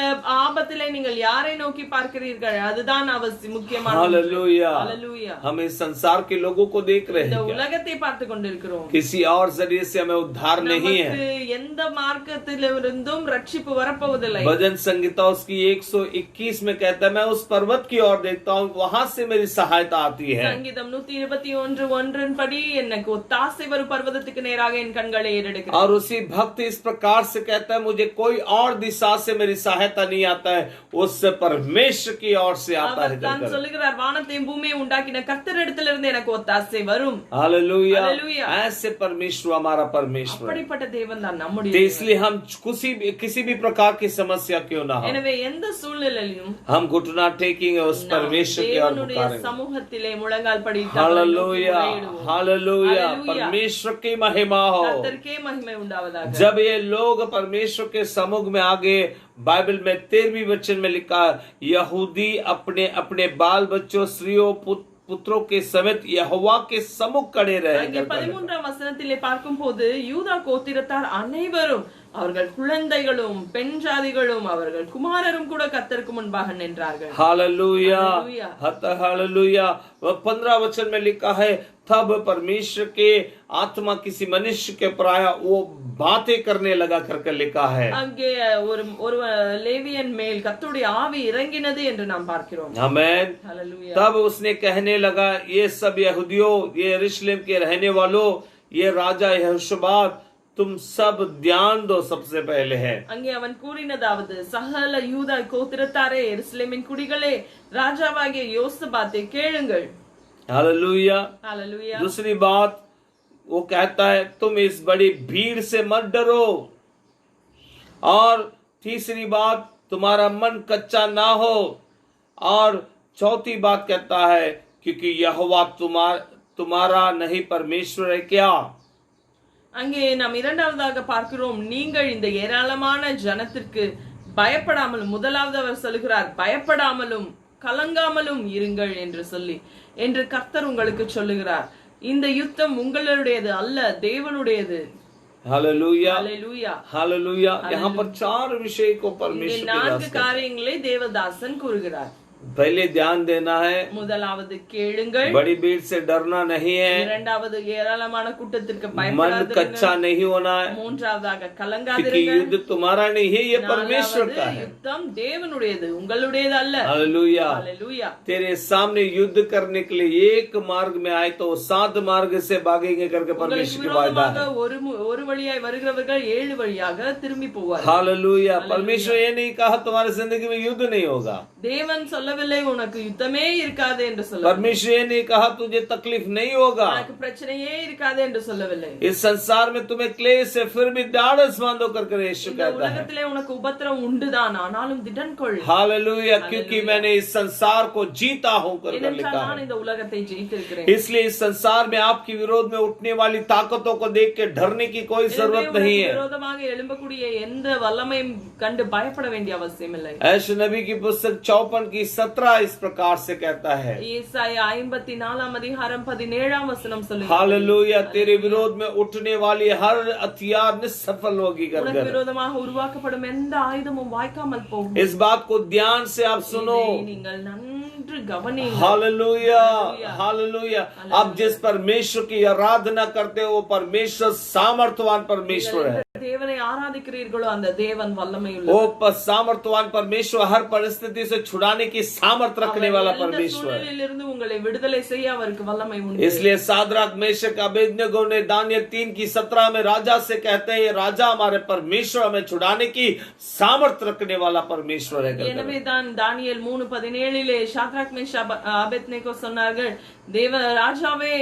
S2: ஆபத்திலே நீங்கள் யாரை நோக்கி பார்க்கிறீர்கள் அதுதான் முக்கியமான.
S1: हालेलुया।
S2: हालेलुया।
S1: हम इस संसार के लोगों को देख रहे
S2: இந்த
S1: हैं क्या?
S2: உலகத்தை பார்த்து கொண்டிருக்கிறோம்.
S1: किसी और जरिए से हमें उद्धार नहीं है।
S2: நமக்கு எந்த மார்க்கத்திலிருந்தும் ரட்சிப்பு வரப்போவதில்லை.
S1: भजन संगीता उसकी 121 में कहता है, मैं उस पर्वत की ओर देखता हूँ, वहां से मेरी सहायता आती है।
S2: சங்கீதம் 121:1 படி எனக்கு ஒத்தாசை வரும் பர்வதத்துக்கு நேராக என் கண்களை ஏறெடுக்கிறேன்.
S1: और उसी भक्त इस प्रकार से कहता है, मुझे कोई और दिशा से मेरी सहायता नहीं आता है, उससे परमेश्वर की ओर से आता है।
S2: அவர் தான் சொல்லுகிறார், வானத்தையும் பூமியை உண்டாக்கின கர்த்தரிடத்திலிருந்து எனக்கு ஒத்தாசை வரும்.
S1: हालेलुया।
S2: हालेलुया।
S1: ऐसे परमेश्वर हमारा परमेश्वर है।
S2: அப்படிப்பட்ட தேவன் தான் நம்முடைய
S1: तो
S2: தேவன்.
S1: इसलिए हम किसी भी प्रकार की समस्या क्यों ना हो,
S2: எனவே எந்த சூழ்நிலையிலும்
S1: हम घुटना टेकेंगे, उस परमेश्वर की ओर
S2: தேவனுடைய
S1: पुकारेंगे।
S2: சமூகத்திலே முழங்கால் படித்து
S1: हालेलुया,
S2: முறையிடுவோம்.
S1: हालेलुया।
S2: हालेलुया।
S1: परमेश्वर की महिमा हो।
S2: கர்த்தருக்கே மகிமை உண்டாவதாக.
S1: जब ये लोग परमेश्वर के सम्मुख में आगे, बाइबल में 13वीं वचन में लिखा, यहूदी अपने अपने बाल बच्चों, स्त्रियों, पुत्रों के समेत यहोवा के सम्मुख खड़े रहे।
S2: அங்கே 13ஆம் வசனத்திலே பார்க்கும்போது யூதா கோத்திரத்தார் அனைவரும் அவர்கள் குழந்தைகளும் பெண் ஜாதிகளும் அவர்கள் குமாரரும் கூட கர்த்தருக்கு முன்பாக நின்றார்கள்.
S1: Hallelujah, hallelujah. 15 वचन में लिखा है, तब परमेश्वर के आत्मा किसी मनुष्य के प्राय वो बातें करने लगा करके लिखा है।
S2: அங்கே ஒரு லேவியன் மேல் கர்த்தருடைய ஆவி இறங்கினது என்று நாம் பார்க்கிறோம்.
S1: आमेन।
S2: हालेलुया।
S1: तब उसने कहने लगा, ये सब यहूदियों, ये यरूशलेम के रहने वालों, ये राजा यहोशापात, तुम सब ध्यान दो सबसे पहले है।
S2: அங்கே அவன் கூறினதாவது, சகல யூதா கோத்திரத்தாரே, எருசலேமின் குடிகளே, ராஜாவாகிய யோசபாத்தை கேளுங்கள்.
S1: हालेलुया।
S2: हालेलुया।
S1: दूसरी बात वो कहता है, तुम इस बड़ी भीड़ से मत डरो। और तीसरी बात, तुम्हारा मन कच्चा ना हो। और चौथी बात कहता है, क्योंकि यहोवा तुम्हारा नहीं परमेश्वर है क्या।
S2: அங்கே நாம் இரண்டாவதாக பார்க்கிறோம், நீங்கள் இந்த ஏராளமான ஜனத்திற்கு பயப்படாமலும், முதலாவது அவர் சொல்லுகிறார், பயப்படாமலும் கலங்காமலும் இருங்கள் என்று சொல்லி, என்று கர்த்தர் உங்களுக்கு சொல்லுகிறார். இந்த யுத்தம் உங்களுடையது அல்ல, தேவனுடையது.
S1: Hallelujah,
S2: hallelujah,
S1: hallelujah. यहाँ पर 4 विषय को परमेश्वर के
S2: 4 காரியங்களை தேவதாசன் கூறுகிறார்.
S1: पहले ध्यान देना है,
S2: முதலாவது கேளுங்கள்,
S1: बड़ी भीड़ से डरना नहीं है,
S2: இரண்டாவது ஏராளமான கூட்டத்திற்கு
S1: मन
S2: பயப்படாதிருங்கள்,
S1: कच्चा नहीं होना है,
S2: மூன்றாவதாக
S1: क्योंकि
S2: கலங்காதிருங்கள்,
S1: युद्ध तुम्हारा नहीं है, ये परमेश्वर का है।
S2: யுத்தம் தேவனுடையது, உங்களுடையது அல்ல.
S1: हालेलुया।
S2: हालेलुया।
S1: तेरे सामने युद्ध करने के लिए एक मार्ग में आए तो 7 मार्ग से भागेंगे करके परमेश्वर की वायदा है।
S2: ஒரு வழியாய் வருகிறவர்கள் 7 வழியாக திரும்பி போவார்கள்.
S1: हालेलुया। परमेश्वर ये नहीं कहा तुम्हारी जिंदगी में युद्ध नहीं होगा।
S2: தேவன் சொல்லவில்லை உனக்கு யுத்தமே இருக்காது என்று சொல்லவில்லை.
S1: परमेश्वर ये नहीं कहा तुझे तकलीफ नहीं होगा।
S2: உனக்கு பிரச்சனையே இருக்காது என்று சொல்லவில்லை.
S1: इस संसार में तुम्हें क्लेश है, फिर भी ढाढ़स बांधो करके यीशु
S2: இந்த
S1: कहता है।
S2: உலகத்திலே உனக்கு உபத்திரம் உண்டுதான், ஆனாலும் திடன் கொள்.
S1: हालेलुया, क्योंकि मैंने इस संसार को जीता हूं करके
S2: ஏனென்றால்
S1: लिखा
S2: நான்
S1: है।
S2: இந்த உலகத்தை ஜெயித்திருக்கிறேன்.
S1: इसलिए इस संसार में आपके विरोध में उठने वाली ताकतों को देख के डरने की कोई जरूरत नहीं है।
S2: விரோதமாக எழும்பக்கூடிய எந்த வல்லமையும் கண்டு பயப்பட வேண்டிய அவசியம் இல்லை.
S1: ऐशू नबी की पुस्तक 54 की 17 इस प्रकार से कहता है।
S2: ஏசாயா 54 அதிகாரம் 17 वचனம் சொல்லுகிறது,
S1: हालेलुया, तेरे विरोध में उठने वाली हर हथियार निष्फल होगी
S2: உனக்கு
S1: करके।
S2: விரோதமாக உருவாக்கப்படும் எந்த ஆயுதமும் வாய்க்காமல் போகும்.
S1: इस बात को ध्यान से आप सुनो।
S2: இதை நீங்கள் நன்கு கவனியுங்கள்.
S1: Hallelujah, hallelujah. आप जिस परमेश्वर की आराधना करते हो वो परमेश्वर सामर्थ्यवान परमेश्वर है।
S2: தேவனை ஆராதிக்கிறீர்களோ அந்த தேவன் வல்லமை
S1: वो
S2: உள்ளவர்.
S1: सामर्थ्यवान परमेश्वर हर परिस्थिति से छुड़ाने की सामर्थ रखने वाला
S2: எந்த
S1: परमेश्वर है।
S2: சூழ்நிலையிலிருந்து உங்களை விடுதலை செய்ய அவருக்கு வல்லமை உண்டு.
S1: इसलिए सादराक मेशक अबेदनगो ने दानियल 3:17 में राजा से कहते हैं, ये राजा हमारे परमेश्वर हमें छुड़ाने की सामर्थ रखने वाला परमेश्वर है।
S2: எனவே தான் தானியேல் 3:17 ஷாத்ராக் மேஷாக் ஆபேத்நேகோ சொன்னார்கள், தேவ ராஜாவே,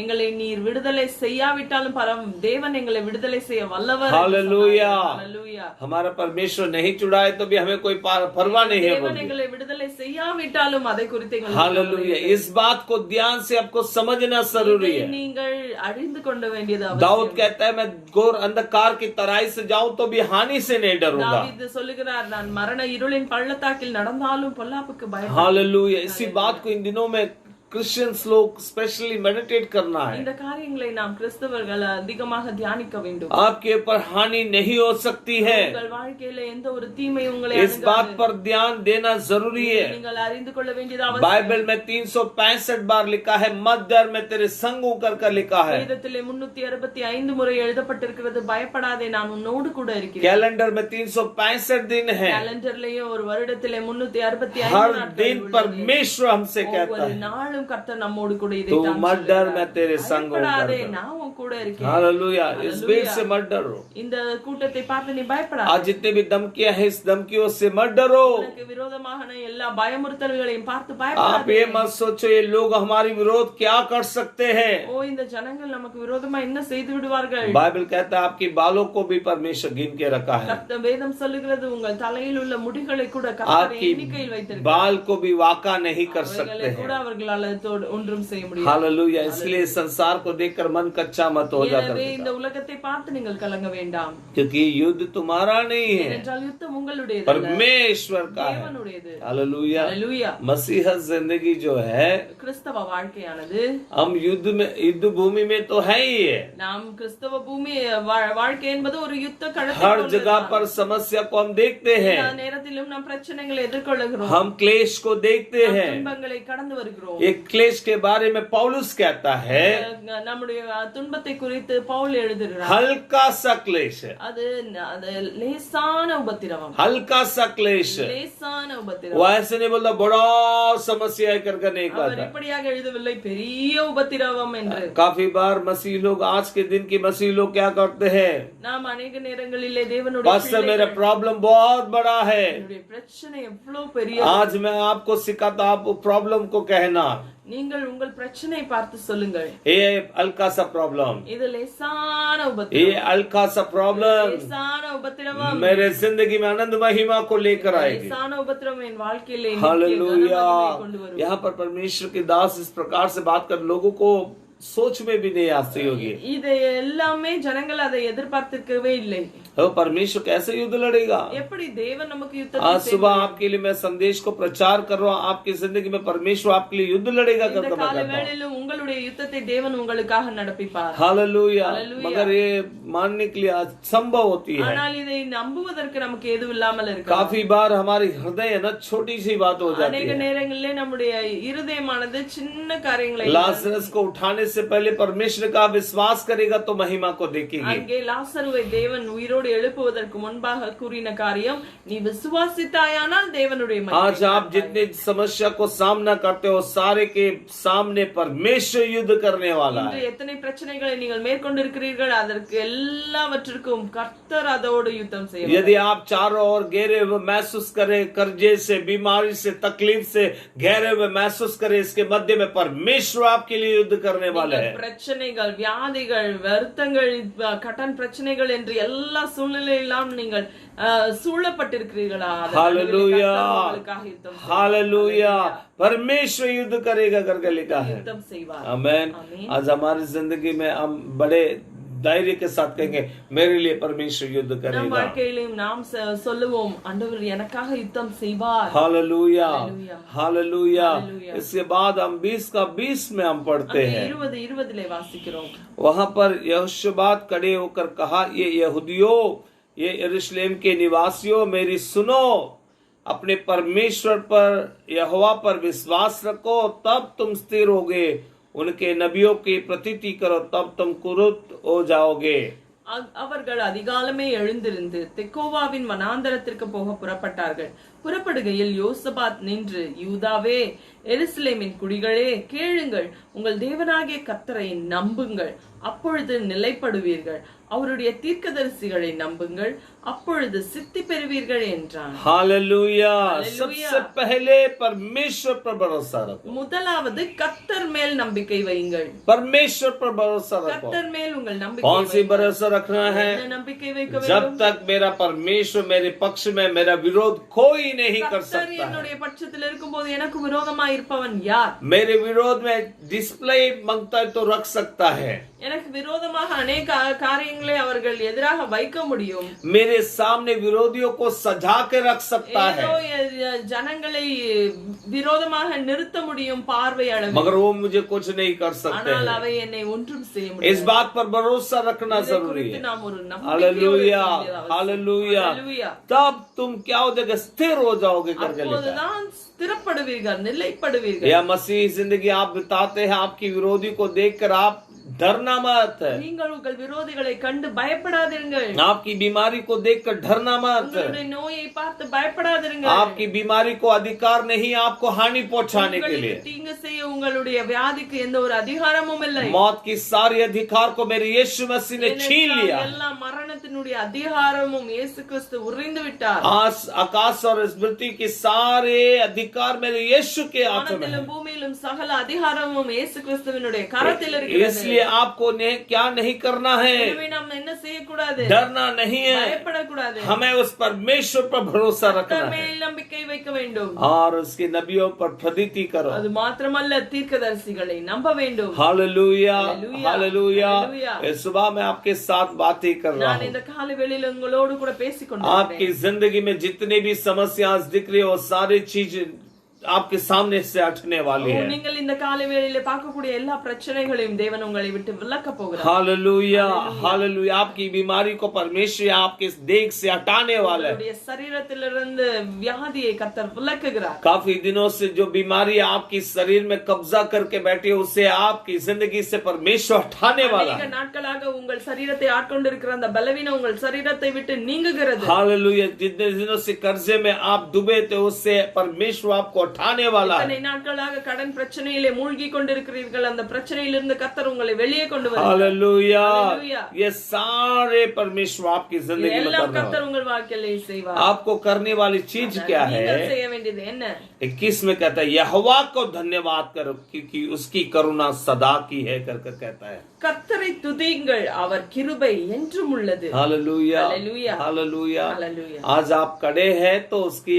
S2: எங்களை நீர் விடுதலை செய்யாவிட்டாலும் தேவன் எங்களை விடுதலை செய்ய வல்லவர்.
S1: Hallelujah,
S2: hallelujah.
S1: हमारा परमेश्वर नहीं छुड़ाए तो भी हमें कोई परवाह नहीं है।
S2: தேவன் எங்களை விடுதலை செய்யாவிட்டாலும் அதை குறித்து எங்களுக்கு
S1: हालेलुया, इस बात को ध्यान से आपको समझना जरूरी है।
S2: நீங்கள் அறிந்து கொள்ள வேண்டியது
S1: दाऊद
S2: அவசியம்.
S1: कहता है, मैं घोर अंधकार की तराई से जाऊं तो भी हानि से नहीं डरूंगा।
S2: தாவீது சொல்லுகிறார், நான் மரண இருளின் பள்ளத்தாக்கில் நடந்தாலும் பொல்லாப்புக்கு பயப்பட.
S1: हालेलुया। इसी बात को इन दिनों में क्रिश्चियंस लोग स्पेशली मेडिटेट करना है।
S2: இந்த காரியங்களை நாம் கிறிஸ்தவர்கள் அதிகமாக தியானிக்க வேண்டும்.
S1: आपके ऊपर हानि नहीं हो सकती है,
S2: உங்கள் வாழ்க்கையில எந்த ஒரு தீமை உங்களை
S1: इस बात पर ध्यान देना जरूरी है।
S2: நீங்கள் அறிந்து கொள்ள வேண்டியது அவசியம்.
S1: बाइबल में 365 बार लिखा है, मत डर, मैं तेरे संग हूं कर लिखा है।
S2: வேதத்திலே 365 முறை எழுதப்பட்டிருக்கிறது, பயப்படாதே நான் உன்னோடு கூட இருக்கிறேன்.
S1: कैलेंडर में 365 दिन है।
S2: கேலண்டர்லயும் ஒரு வருடத்திலே 365
S1: हर
S2: நாட்கள்
S1: दिन
S2: உள்ளது.
S1: परमेश्वर हमसे कहता
S2: ஒவ்வொரு
S1: है,
S2: நாளும் கர்த்தர் நம்மோடு கூட இதை
S1: तू
S2: தான்
S1: मत डर,
S2: சொல்லுகிறார்.
S1: मैं तेरे संग हूं
S2: பயப்படாதே,
S1: कर।
S2: நான் உன் கூட இருக்கேன்.
S1: हालेलुया, इस भीड़ से मत डरो।
S2: இந்த கூட்டத்தை பார்த்து நீ பயப்படாதே.
S1: आज जितने भी धमकियां हैं, इस धमकियों से मत डरो।
S2: உனக்கு விரோதமான எல்லா பயமுறுத்தல்களையும் பார்த்து
S1: आप
S2: பயப்படாதே.
S1: ये मत सोचो ये लोग हमारी विरोध क्या कर सकते हैं।
S2: ஓ, இந்த ஜனங்கள் நமக்கு விரோதமா என்ன செய்து விடுவார்கள்.
S1: बाइबल कहता है, आपकी बालों को भी परमेश्वर गिन के रखा है।
S2: கர்த்தர் வேதம் சொல்லுகிறது, உங்கள் தலையில் உள்ள முடிகளை கூட கர்த்தர்
S1: आपकी
S2: எண்ணிக்கையில் வைத்திருக்கிறார்.
S1: बाल को भी वाका नहीं कर
S2: அவைகளை
S1: सकते
S2: கூட
S1: हैं।
S2: அவர்களால் ஒன்றும் செய்ய முடியாது.
S1: हालेलुया। इसलिए संसार को देखकर मन कच्चा मत हो जाता,
S2: எனவே இந்த உலகத்தை பார்த்து நீங்கள் கலங்க வேண்டாம்.
S1: क्योंकि युद्ध तुम्हारा नहीं है,
S2: ஏனென்றால் யுத்தம் உங்களுடையது,
S1: परमेश्वर का है।
S2: தேவனுடையது.
S1: हालेलुया।
S2: ஹalleluya.
S1: मसीह जिंदगी जो है,
S2: கிறிஸ்தவ வாழ்க்கையானது
S1: हम युद्ध भूमि में तो है ही है।
S2: நாம் கிறிஸ்தவ பூமி வாழ்க்கை என்பது ஒரு யுத்த களத்தை
S1: हर
S2: போன்றது
S1: जगह
S2: தான்.
S1: पर समस्या को हम देखते हैं,
S2: எல்லா நேரத்திலும் நாம் பிரச்சனைகளை எதிர்கொள்கிறோம்,
S1: हम क्लेश को देखते
S2: நாம்
S1: हैं।
S2: துன்பங்களை கடந்து வருகிறோம்.
S1: एक क्लेश के बारे में पौलुस कहता है,
S2: நம்முடைய துன்பத்தை குறித்து பவுல் எழுதுகிறார்,
S1: हल्का सा क्लेश है,
S2: அது லேசான உபத்திரவம்,
S1: हल्का सा क्लेश है।
S2: லேசான
S1: वो
S2: உபத்திரவம்.
S1: ऐसे नहीं बोलता बड़ा समस्या है करके नहीं
S2: அவர்
S1: कहता।
S2: இப்படியாக எழுதவில்லை பெரிய உபத்திரவம் என்று.
S1: काफी बार मसीह लोग, आज के दिन के मसीह लोग क्या करते हैं,
S2: நாம் அநேக நேரங்களிலே தேவனுடைய
S1: पास्टर मेरा प्रॉब्लम बहुत बड़ा है,
S2: பிள்ளைகளுடைய பிரச்சனை எவ்வளவு பெரிய.
S1: आज मैं आपको सिखाता, आप प्रॉब्लम को कहना,
S2: நீங்கள் உங்கள் பிரச்சனையை பார்த்து சொல்லுங்கள்,
S1: ये हल्का सा प्रॉब्लम,
S2: இது லேசான
S1: ये
S2: உபத்திரவம்,
S1: हल्का सा प्रॉब्लम
S2: லேசான உபத்திரவம்,
S1: मेरे जिंदगी में आनंद महिमा को लेकर आएगी।
S2: லேசான உபத்திரவம் என் வாழ்க்கையிலே நித்திய
S1: हालेलुया।
S2: கனமகிமை கொண்டு வரும்.
S1: यहाँ पर परमेश्वर के दास इस प्रकार से बात कर लोगों को सोच में भी नहीं आती होगी,
S2: இது எல்லாமே ஜனங்கள் அதை எதிர்பார்த்திருக்கவே இல்லை.
S1: तो परमेश्वर कैसे युद्ध लड़ेगा।
S2: எப்படி தேவன் நமக்கு
S1: आज
S2: யுத்தத்தை
S1: सुबह
S2: செய்வார்?
S1: आपके लिए मैं संदेश को प्रचार कर रहा हूँ, आपकी जिंदगी में परमेश्वर आपके लिए युद्ध लड़ेगा
S2: இந்த
S1: करके मैं
S2: கால
S1: कहता हूँ।
S2: வேளையிலும் உங்களுடைய யுத்தத்தை தேவன் உங்களுக்காக நடப்பிப்பார்.
S1: हालेलुया।
S2: हालेलुया।
S1: मगर ये मानने के लिए असंभव होती है।
S2: ஆனால் இதை நம்புவதற்கு நமக்கு எதுவும் இல்லாமல் இருக்கு.
S1: काफी बार हमारी हृदय है ना छोटी सी बात हो जाती
S2: அநேக
S1: है।
S2: நேரங்களிலே நம்முடைய இருதயமானது சின்ன காரியங்களை
S1: लाजरस को उठाने से पहले परमेश्वर का विश्वास करेगा तो महिमा को देखेगी।
S2: அங்கே லாசருவை தேவன் உயிரோடு எழுப்புவதற்கு முன்பாக கூறின காரியம், நீ விசுவாசித்தாயானால் தேவனுடைய மகிமையை
S1: आज आप
S2: காண்பாய்.
S1: जितने समस्या को सामना करते हो, सारे के सामने परमेश्वर युद्ध करने वाला
S2: இன்று
S1: है।
S2: எத்தனை பிரச்சனைகளை நீங்கள் மேற்கொண்டிருக்கிறீர்கள், அதற்கு எல்லாவற்றிற்கும் கர்த்தர் அதோடு யுத்தம் செய்வார்.
S1: यदि आप चारों ओर घेरे हुए महसूस करें, कर्जे से, बीमारी से, तकलीफ से घेरे हुए महसूस करें, इसके मध्य में परमेश्वर आपके लिए युद्ध करने वाले
S2: நீங்கள்
S1: हैं।
S2: பிரச்சனைகள், வியாதிகள், வருத்தங்கள், கடன் பிரச்சனைகள் என்று எல்லா சூழ்நிலையெல்லாம் நீங்கள் சூழப்பட்டிருக்கிறீர்களா? அதன் நடுவில்
S1: हालेलुया।
S2: கர்த்தர் உங்களுக்காக யுத்தம் செய்வார்.
S1: हालेलुया। परमेश्वर युद्ध करेगा करके लिखा है।
S2: யுத்தம் செய்வார்.
S1: आमेन।
S2: आमीन।
S1: आज हमारी जिंदगी में हम बड़े धैर्य के साथ कहेंगे, मेरे लिए परमेश्वर युद्ध
S2: நம்
S1: करेगा।
S2: வாழ்க்கையிலும் நாம் சொல்லுவோம், ஆண்டவர் எனக்காக யுத்தம் செய்வார்.
S1: हालेलुया।
S2: हालेलुया।
S1: हालेलुया।
S2: हालेलुया।
S1: इसके बाद हम 20 का 20 में हम पढ़ते
S2: அங்கே
S1: हैं,
S2: 20:20 वासिக்கிறோம்.
S1: वहां पर यहोशबात खड़े होकर कहा, ये यहूदियों, ये यरूशलेम के निवासियों, मेरी सुनो, अपने परमेश्वर पर, यहोवा पर विश्वास रखो, तब तुम स्थिर होगे, उनके नबियों की प्रतीति करो, तब तुम कुरुत हो जाओगे।
S2: அவர்கள் அதிகாலமே எழுந்திருந்து தெக்கோவாவின் வனாந்தரத்திற்கு போக புறப்பட்டார்கள். புறப்படுகையில் யோசபாத் நின்று, யூதாவே, எருசலேமின் குடிகளே, கேளுங்கள், உங்கள் தேவனாகிய கர்த்தரை நம்புங்கள், அப்பொழுது நிலைப்படுவீர்கள், அவருடைய தீர்க்கதரிசிகளை நம்புங்கள், அப்பொழுது சித்தி பெறுவீர்கள் என்றான்.
S1: हालेलुया।
S2: हालेलुया।
S1: सबसे पहले परमेश्वर पर भरोसा रखो,
S2: முதலாவது கர்த்தர் மேல் நம்பிக்கை வையுங்கள்.
S1: परमेश्वर पर भरोसा रखो।
S2: கர்த்தர் மேல் உங்கள் நம்பிக்கை
S1: कौन सी
S2: வையுங்கள்.
S1: भरोसा रखना है?
S2: என்ன நம்பிக்கை வைக்க
S1: जब
S2: வேண்டும்?
S1: तक मेरा परमेश्वर मेरे पक्ष में, मेरा विरोध कोई नहीं कर
S2: கர்த்தர்
S1: सकता है।
S2: என்னுடைய பட்சத்தில் இருக்கும்போது எனக்கு விரோதமாய் இருப்பவன் யார்?
S1: मेरे विरोध में डिस्प्ले मांगता है तो रख सकता है,
S2: எனக்கு விரோதமாக அநேக காரியங்களை அவர்கள் எதிராக வைக்க முடியும்.
S1: मेरे सामने विरोधियों को सजा के रख सकता
S2: ஏதோ
S1: है,
S2: ஜனங்களை விரோதமாக நிறுத்த முடியும் பார்வை அளவில்.
S1: मगर वो मुझे कुछ नहीं कर सकते
S2: ஆனால்
S1: हैं।
S2: அவை என்னை ஒன்றும் செய்ய
S1: इस
S2: முடியாது.
S1: बात पर भरोसा रखना
S2: இதை
S1: जरूरी
S2: குறித்து
S1: है।
S2: நாம் ஒரு நம்பிக்கையோடு
S1: हालेलुया।
S2: இருக்க வேண்டியது அவசியம்.
S1: हालेलुया।
S2: हालेलुया।
S1: तब तुम क्या हो जाएगा, स्थिर हो जाओगे करके लिखा है।
S2: அப்போதுதான் ஸ்திரப்படுவீர்கள், நிலைப்படுவீர்கள்.
S1: या मसीह जिंदगी आप बिताते हैं, आपकी विरोधी को देखकर आप डरना मत,
S2: நீங்கள் உங்கள் விரோதிகளை கண்டு பயப்படாதிருங்கள்.
S1: आपकी बीमारी को देखकर डरना मत,
S2: உங்களுடைய நோயை பார்த்து பயப்படாதிருங்கள்.
S1: आपकी बीमारी को अधिकार नहीं आपको हानि पहुंचाने के लिए।
S2: உங்களுக்கு தீங்கு செய்ய உங்களுடைய வியாதிக்கு எந்த ஒரு அதிகாரமும் இல்லை.
S1: मौत की सारी अधिकार को मेरे यीशु मसीह ने छीन लिया।
S2: எல்லா மரணத்தினுடைய அதிகாரமும் இயேசு கிறிஸ்து உரிந்து விட்டார்.
S1: आकाश और स्मृति के सारे अधिकार मेरे यीशु के हाथ में है।
S2: வானத்திலும் பூமியிலும் சகல அதிகாரமும் இயேசு கிறிஸ்துவினுடைய கரத்தில் இருக்கிறது.
S1: इसलिए आपको क्या नहीं करना है,
S2: எனவே நாம் என்ன செய்யக்கூடாது?
S1: डरना नहीं है,
S2: பயப்படக்கூடாது.
S1: हमें उस परमेश्वर पर भरोसा रखना
S2: கர்த்தர்
S1: है
S2: மேல் நம்பிக்கை வைக்க வேண்டும்.
S1: और उसके नबियों पर प्रीति करो।
S2: அது மாத்திரமல்ல, தீர்க்கதரிசிகளை நம்ப வேண்டும்.
S1: Hallelujah,
S2: hallelujah,
S1: hallelujah.
S2: हालेलुया।
S1: इस सुबह मैं आपके साथ बातें कर रहा
S2: நான்
S1: हूँ।
S2: இந்த காலை வேளையில உங்களோடு கூட பேசிக்
S1: आपकी
S2: கொண்டிருக்கிறேன்.
S1: जिंदगी में जितने भी समस्या दिख रही है वो सारी चीज आपके सामने से हटने वाली है।
S2: நீங்கள் இந்த காலை வேளையில பார்க்கக்கூடிய எல்லா பிரச்சனைகளையும் தேவன் உங்களை விட்டு விலக்க போகிறார்.
S1: Hallelujah, hallelujah. आपकी बीमारी को परमेश्वर आपके देह से हटाने वाला है।
S2: உங்களுடைய சரீரத்திலிருந்து வியாதியை கர்த்தர் விலக்குகிறார்.
S1: काफी दिनों से जो बीमारी आपकी शरीर में कब्जा करके बैठी है उसे आपकी जिंदगी से परमेश्वर हटाने वाला
S2: அநேக
S1: है।
S2: நாட்களாக உங்கள் சரீரத்தை ஆட்கொண்டிருக்கிற அந்த பலவீனம் உங்கள் சரீரத்தை விட்டு நீங்குகிறது.
S1: हालेलुया। जितने दिनों से कर्जे में आप डूबे थे उससे परमेश्वर आपको हटाने वाला है।
S2: இத்தனை நாட்களாக கடன் பிரச்சனையிலே மூழ்கி கொண்டிருக்கிறீர்கள், அந்த பிரச்சனையிலிருந்து கர்த்தர் உங்களை வெளியே கொண்டு வருகிறார்.
S1: हालेलुया।
S2: हालेलुया।
S1: ये सारे परमेश्वर आपकी जिंदगी में
S2: எல்லாம்
S1: करने
S2: கர்த்தர்
S1: वाला
S2: உங்கள் வாழ்க்கையிலே செய்வார்.
S1: है। आपको करने वाली चीज क्या
S2: நீங்கள்
S1: है?
S2: செய்ய வேண்டியது என்ன?
S1: 21 में कहता है यहोवा को धन्यवाद करो क्योंकि उसकी करुणा सदा की है करके कहता है।
S2: கர்த்தரை துதியுங்கள், அவர் கிருபை என்றும் உள்ளது.
S1: Hallelujah,
S2: hallelujah,
S1: hallelujah.
S2: हालेलुया।
S1: आज आप खड़े हैं तो उसकी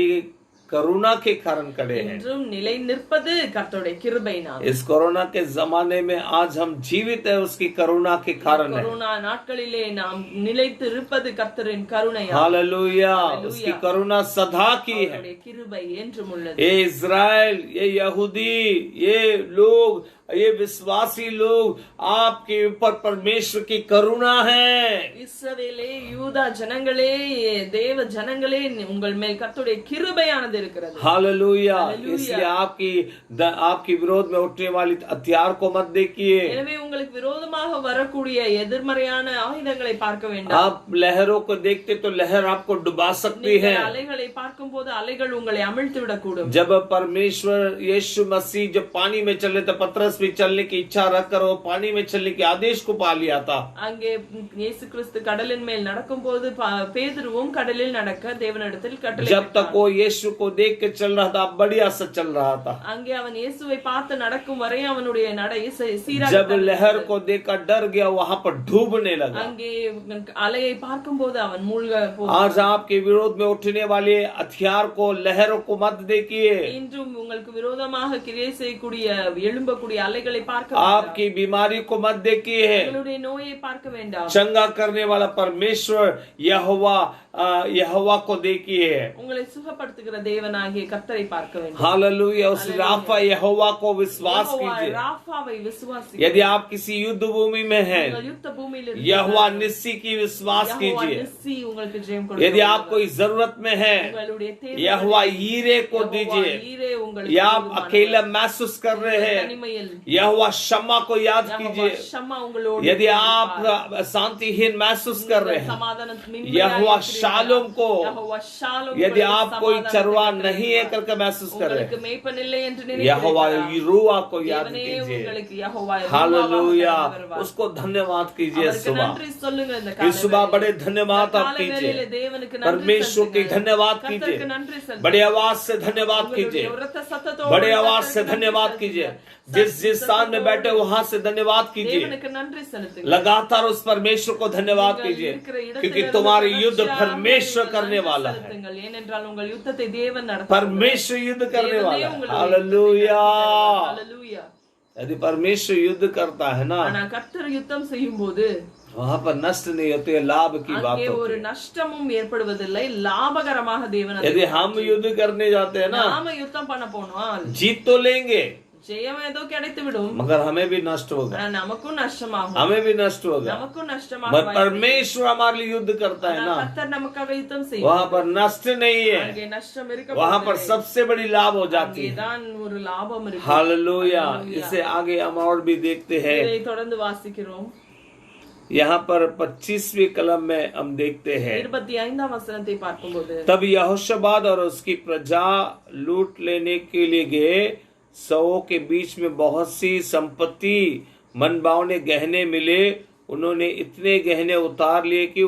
S1: करुणा के कारण खड़े हैं।
S2: என்றும் நிலை நிற்பது கர்த்தருடைய கிருபையினால்.
S1: इस कोरोना के जमाने में आज हम जीवित है उसकी करुणा के कारण है।
S2: கொரோனா நாட்களிலே நாம் நிலைத்து இருப்பது கர்த்தரின் கருணையால்.
S1: हालेलुया।
S2: हालेलुया।
S1: उसकी करुणा सदा की है।
S2: அவருடைய கிருபை என்றும் உள்ளது.
S1: ये इज़राइल, ये यहूदी, ये लोग, ये विश्वासी लोग आपके ऊपर परमेश्वर की करुणा है।
S2: இஸ்ரவேலே, யூதா ஜனங்களே, தேவ ஜனங்களே, உங்கள் மேல் கர்த்தருடைய கிருபையானது இருக்கிறது.
S1: हालेलुया।
S2: हालेलुया।
S1: इसलिए आपकी विरोध में उठने वाली हथियार को मत देखिए।
S2: எனவே உங்களுக்கு விரோதமாக வரக்கூடிய எதிர்மறையான ஆயுதங்களை பார்க்க வேண்டாம்.
S1: आप लहरों को देखते तो लहर आपको डुबा सकती
S2: நீங்கள்
S1: है।
S2: அலைகளை பார்க்கும்போது அலைகள் उங்களை அமிழ்த்தி விடக்கூடும்.
S1: जब परमेश्वर यीशु मसीह जब पानी में चले तो पतरस भी चलने की इच्छा रखकर वो पानी में चलने के आदेश को पा लिया था।
S2: அங்கே இயேசு கிறிஸ்து கடலின் மேல் நடக்கும்போது பேதுருவும் கடலில் நடக்க தேவனிடத்தில் கட்டளை
S1: जब तक वो यीशु को देख के चल रहा था बढ़िया से चल रहा था।
S2: அங்கே அவன் இயேசுவை பார்த்து நடக்கும் வரை அவனுடைய நடை சீராக
S1: जब लहर को देखकर डर गया वहां पर डूबने लगा।
S2: அங்கே அலையை பார்க்கும்போது அவன் மூழ்க
S1: आज आपके विरोध में उठने वाले हथियार को लहरों को मत देखिए।
S2: இன்றும் உங்களுக்கு விரோதமாக கிரியை செய்யக்கூடிய எழும்பக்கூடிய அலைகளை பார்க்க
S1: आपकी बीमारी को मत देखिए।
S2: உங்களுடைய நோயை பார்க்க வேண்டாம்.
S1: चंगा करने वाला परमेश्वर यहोवा को देखिए।
S2: உங்களை சுகப்படுத்துகிற தேவனாகிய கர்த்தரை பார்க்க வேண்டும்.
S1: हालेलुया। उस राफा यहोवा को विश्वास कीजिए।
S2: ராஃபாவை விசுவாசி.
S1: यदि आप किसी युद्ध भूमि में हैं
S2: யுத்த பூமியில்
S1: यहोवा निस्सी की विश्वास कीजिए।
S2: நிஸ்ஸி உங்களுக்கு ஜெயம்
S1: यदि
S2: கொடுப்பார்.
S1: आप कोई जरूरत में हैं
S2: உங்களுடைய தேவை
S1: यहोवा हीरे को दीजिए।
S2: ஈரே உங்களுக்கு
S1: या आप अकेला महसूस कर रहे हैं
S2: தனிமையில்
S1: यहोवा क्षमा को याद कीजिए।
S2: ஷம்மா உங்களோடு
S1: यदि आप शांतिहीन महसूस कर रहे हैं
S2: சமாதானம்
S1: यहोवा शालोम को,
S2: யெகோவா ஷாலோம்
S1: यदि आप कोई
S2: சமாதானத்தை
S1: चरवा
S2: கொடுக்கிறார்.
S1: नहीं है करके महसूस कर रहे
S2: உங்களுக்கு
S1: हैं
S2: மேய்ப்பன் இல்லை என்று
S1: यहोवा
S2: நினைக்கிறீர்களா?
S1: रूआ को याद
S2: தேவனே
S1: कीजिए।
S2: உங்களுக்கு யெகோவா
S1: हालेलुया।
S2: யெகோவா வருவார்.
S1: उसको धन्यवाद कीजिए।
S2: அவருக்கு
S1: सुबह
S2: நன்றி சொல்லுங்க. இந்த
S1: इस सुबह
S2: காலை
S1: बड़े धन्यवाद आप
S2: காலை
S1: कीजिए।
S2: வேளையிலே தேவனுக்கு நன்றி
S1: परमेश्वर की
S2: செலுத்துங்க.
S1: धन्यवाद
S2: கர்த்தருக்கு
S1: कीजिए।
S2: நன்றி செலுத்துங்க.
S1: बड़े आवाज से धन्यवाद कीजिए।
S2: உங்களுடைய உரத்த சத்தத்தோடு
S1: बड़े आवाज से
S2: கர்த்தருக்கு
S1: धन्यवाद
S2: நன்றி
S1: कीजिए।
S2: செலுத்துங்க.
S1: जिस स्थान में बैठे वहां से धन्यवाद कीजिए।
S2: தேவனுக்கு நன்றி செலுத்துங்க.
S1: लगातार उस परमेश्वर को धन्यवाद कीजिए क्योंकि तुम्हारे युद्ध परमेश्वर करने वाला है।
S2: செலுத்துங்கள். ஏனென்றால் உங்கள் யுத்தத்தை தேவன் நடத்துகிறார்.
S1: परमेश्वर युद्ध करने
S2: தேவனே
S1: वाला है।
S2: உங்களுடைய
S1: हालेलुया।
S2: हालेलुया.
S1: यदि परमेश्वर युद्ध करता है ना
S2: ஆனா கர்த்தர் யுத்தம் செய்யும்போது
S1: वहां पर नष्ट नहीं होती है, लाभ की बात
S2: அங்கே ஒரு
S1: होती है।
S2: நஷ்டமும் ஏற்படுவதில்லை, லாபகரமாக தேவன் அதை
S1: यदि हम युद्ध करने जाते हैं ना
S2: நாம யுத்தம் பண்ண போனால்
S1: जीत तो लेंगे
S2: ஜெயம் ஏதோ கிடைத்து விடும்,
S1: मगर हमें भी नष्ट होगा,
S2: ஆனா நமக்கும் நஷ்டமாகும்,
S1: हमें भी नष्ट होगा।
S2: நமக்கும்
S1: पर
S2: நஷ்டமாகும்.
S1: परमेश्वर हमारे लिए युद्ध करता है ना
S2: கர்த்தர் நமக்காக யுத்தம்
S1: वहां पर
S2: செய்யும்.
S1: नष्ट नहीं है,
S2: அங்கே நஷ்டம் இருக்க
S1: वहां पर
S2: போவதில்லை.
S1: सबसे बड़ी लाभ हो जाती है।
S2: அங்கேதான் ஒரு லாபம் இருக்கு.
S1: हालेलुया।
S2: हालेलुया।
S1: इसे आगे हम और भी देखते हैं।
S2: இதை தொடர்ந்து வாசிக்கிறோம்.
S1: यहाँ पर 25वीं कलम में हम देखते हैं
S2: 25ஆம் வசனத்தை பார்க்கும்போது
S1: तब यहोशाबाद और उसकी प्रजा लूट लेने के लिए गए। सौ के बीच में बहुत सी संपत्ति मनभावने गहने मिले। उन्होंने इतने गहने उतार लिए कि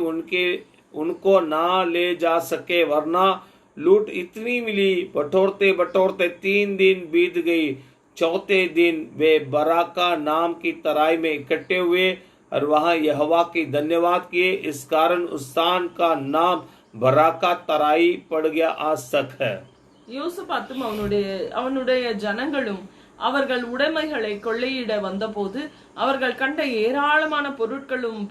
S1: उनको ना ले जा सके, वरना लूट इतनी मिली। बटोरते बटोरते 3 दिन बीत गई। चौथे दिन वे बराका नाम की तराई में इकट्ठे हुए और वहां यहोवा की धन्यवाद किए। इस कारण उस स्थान का नाम बराका तराई पड़ गया, आज तक है।
S2: யோசபாத்தும் அவனுடைய ஜனங்களும் அவர்கள் உடைமைகளை கொள்ளையிட வந்தபோது அவர்கள் கண்ட ஏராளமான பொருட்களும்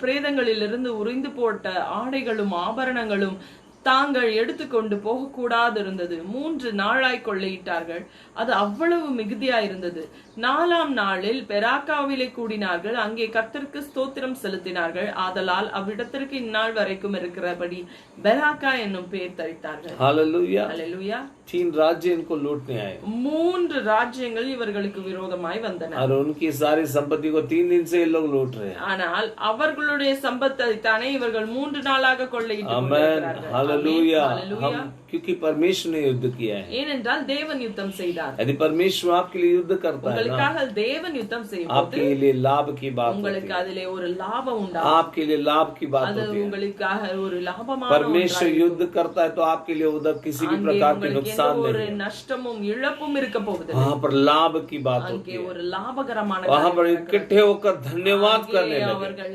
S2: பிரேதங்களிலிருந்து உறிந்து போட்ட ஆடைகளும் ஆபரணங்களும் தாங்கள் எடுத்துக்கொண்டு போகக்கூடாது இருந்தது. 3 நாளாய் கொள்ளையிட்டார்கள். அது அவ்வளவு மிகுதியா இருந்தது. 4ஆம் நாளில் பெராக்காவிலே கூடினார்கள். அங்கே கர்த்தருக்கு ஸ்தோத்திரம் செலுத்தினார்கள். ஆதலால் அவ்விடத்திற்கு இந்நாள் வரைக்கும் இருக்கிறபடி பெராக்கா என்னும் பெயர் தரித்தார்கள்.
S1: हालेलुया।
S2: हालेलुया।
S1: 3 राज्य इनको लूटने आए।
S2: 3 ராஜ்யங்கள் இவர்களுக்கு விரோதமாய் வந்தன.
S1: और उनकी सारी संपत्ति को 3 दिन से ये लोग लूट रहे हैं।
S2: ஆனால் அவர்களுடைய சம்பத்தை தானே இவர்கள் 3 நாளாக கொள்ளையிட்டு கொண்டிருக்கிறார்கள்.
S1: हालेलुया। हम क्योंकि परमेश्वर ने युद्ध किया है।
S2: ஏனென்றால் தேவன் யுத்தம் செய்தார்.
S1: यदि परमेश्वर आपके लिए युद्ध करता है,
S2: உங்களுக்காக தேவன் யுத்தம் செய்யும்போது
S1: आपके लिए लाभ की बात होती
S2: உங்களுக்கு
S1: है।
S2: அதிலே ஒரு லாபம் உண்டாகும்.
S1: आपके लिए लाभ की बात
S2: அது
S1: होती है।
S2: உங்களுக்காக ஒரு லாபமான
S1: परमेश्वर युद्ध करता है तो आपके लिए उधर किसी भी प्रकार के नुकसान नहीं
S2: ஒரு
S1: है।
S2: நஷ்டமும் இழப்பும் இருக்க போகுது.
S1: वहाँ पर लाभ की बात होती
S2: அங்கே
S1: है।
S2: ஒரு லாபகரமான
S1: वहाँ पर इकट्ठे होकर धन्यवाद करने लगे।
S2: அவர்கள்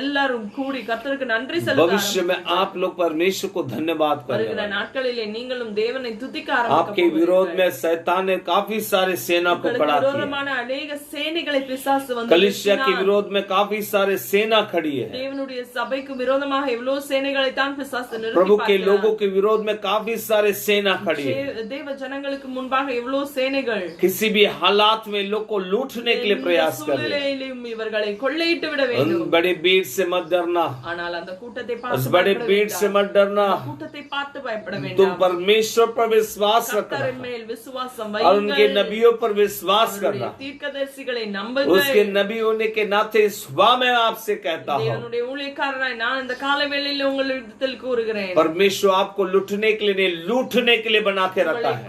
S2: எல்லாரும் கூடி கர்த்தருக்கு நன்றி செலுத்த
S1: भविष्य में आप लोग परमेश्वर को धन्यवाद करें।
S2: வருகிற நாட்களிலே நீங்களும் தேவனை துதிக்க
S1: आपके
S2: ஆரம்பிக்க
S1: विरोध में शैतान ने काफी सारे सेना को खड़ा किया।
S2: விரோதமான अनेक சேனைகளை பிசாசு வந்து
S1: कलीसिया के विरोध में काफी सारे सेना खड़ी है।
S2: தேவனுடைய சபைக்கு விரோதமாக எவ்வளவு சேனைகளை தான் பிசாசு நிறுத்தி
S1: प्रभु के लोगों के विरोध में काफी सारे सेना खड़ी है।
S2: தேவ ஜனங்களுக்கு முன்பாக எவ்வளவு சேனைகள்
S1: किसी भी हालात में लोग को लूटने के लिए प्रयास कर रहे हैं।
S2: சூழ்நிலையிலும் இவர்களை கொள்ளையிட்டு விட வேண்டும்.
S1: उन बड़े भीड़ से मत डरना।
S2: ஆனால் அந்த கூட்டத்தை
S1: उस
S2: பார்த்து
S1: बड़े भीड़ से मत डरना।
S2: கூட்டத்தை பார்த்து பயப்பட
S1: तुम
S2: வேண்டாம்.
S1: परमेश्वर पर विश्वास रखना
S2: கர்த்தரின் மேல் விசுவாசம்
S1: और उनके
S2: வையுங்கள்.
S1: नबियों पर विश्वास करना।
S2: தீர்க்கதரிசிகளை நம்புங்கள்.
S1: उसके नबी होने के नाते सुबह मैं आपसे कहता हूँ,
S2: தேவனுடைய ஊழியக்காரனாய் நான் இந்த கால வேளையில் உங்களிடத்தில் கூறுகிறேன்,
S1: परमेश्वर आपको लूटने के लिए नहीं, लूटने के लिए बना के रखा है।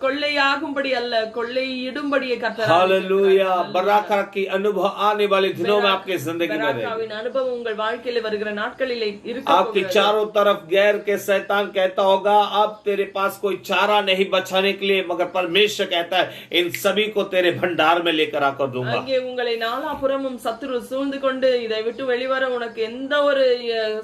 S2: கொள்ளையாகும்படி அல்ல, கொள்ளையிடும்படியே கர்த்தர்.
S1: हालेलुया। बराका की अनुभव आने वाले दिनों में आपके जिंदगी में रहेगा।
S2: பராக்காவின் அனுபவம் உங்கள் வாழ்க்கையில் வருகிற நாட்களிலே இருக்க
S1: आपके
S2: போகிறது.
S1: चारों तरफ गैर के शैतान कहता होगा अब तेरे पास कोई चारा नहीं बचाने के लिए, मगर परमेश्वर कहता है इन सभी को तेरे भंडार में लेकर आकर दूंगा।
S2: அங்கே உங்களை நாலாபுறமும் சத்துரு சூழ்ந்து கொண்டு இதை விட்டு வெளிவர உனக்கு எந்த ஒரு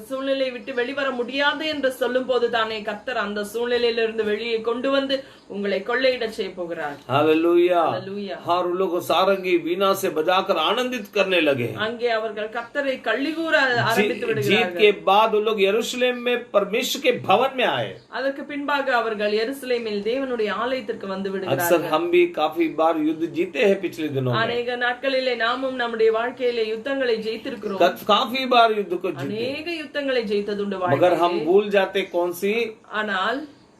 S2: சூழ்நிலை விட்டு வெளிவர முடியாது என்று சொல்லும் போது தானே கர்த்தர் அந்த சூழ்நிலையிலிருந்து வெளியே கொண்டு வந்து உங்களை கொள்ளையிட செய்ய போகிறார்.
S1: हालेलुया।
S2: हालेलुया।
S1: हर लोग सारंगी वीणा से बजाकर आनंदित करने लगे।
S2: அங்கே அவர்கள் கர்த்தரை கள்ளிகூற ஆரம்பித்து
S1: जीत
S2: விடுகிறார்கள்.
S1: के बाद वो लोग यरूशलेम में परमेश्वर के भवन में आए।
S2: அதற்கு பின்பாக அவர்கள் எருசலேமில் தேவனுடைய ஆலயத்திற்கு வந்து
S1: अक्सर
S2: விடுகிறார்கள்.
S1: हम भी काफी बार युद्ध जीते हैं पिछले दिनों में।
S2: அநேக நாட்களிலே நாமும் நம்முடைய வாழ்க்கையிலே யுத்தங்களை ஜெயித்திருக்கிறோம்.
S1: काफी बार युद्ध को जीते,
S2: அநேக யுத்தங்களை ஜெயித்ததுண்டு
S1: मगर हम
S2: வாழ்க்கையிலே.
S1: भूल जाते कौन सी,
S2: ஆனால்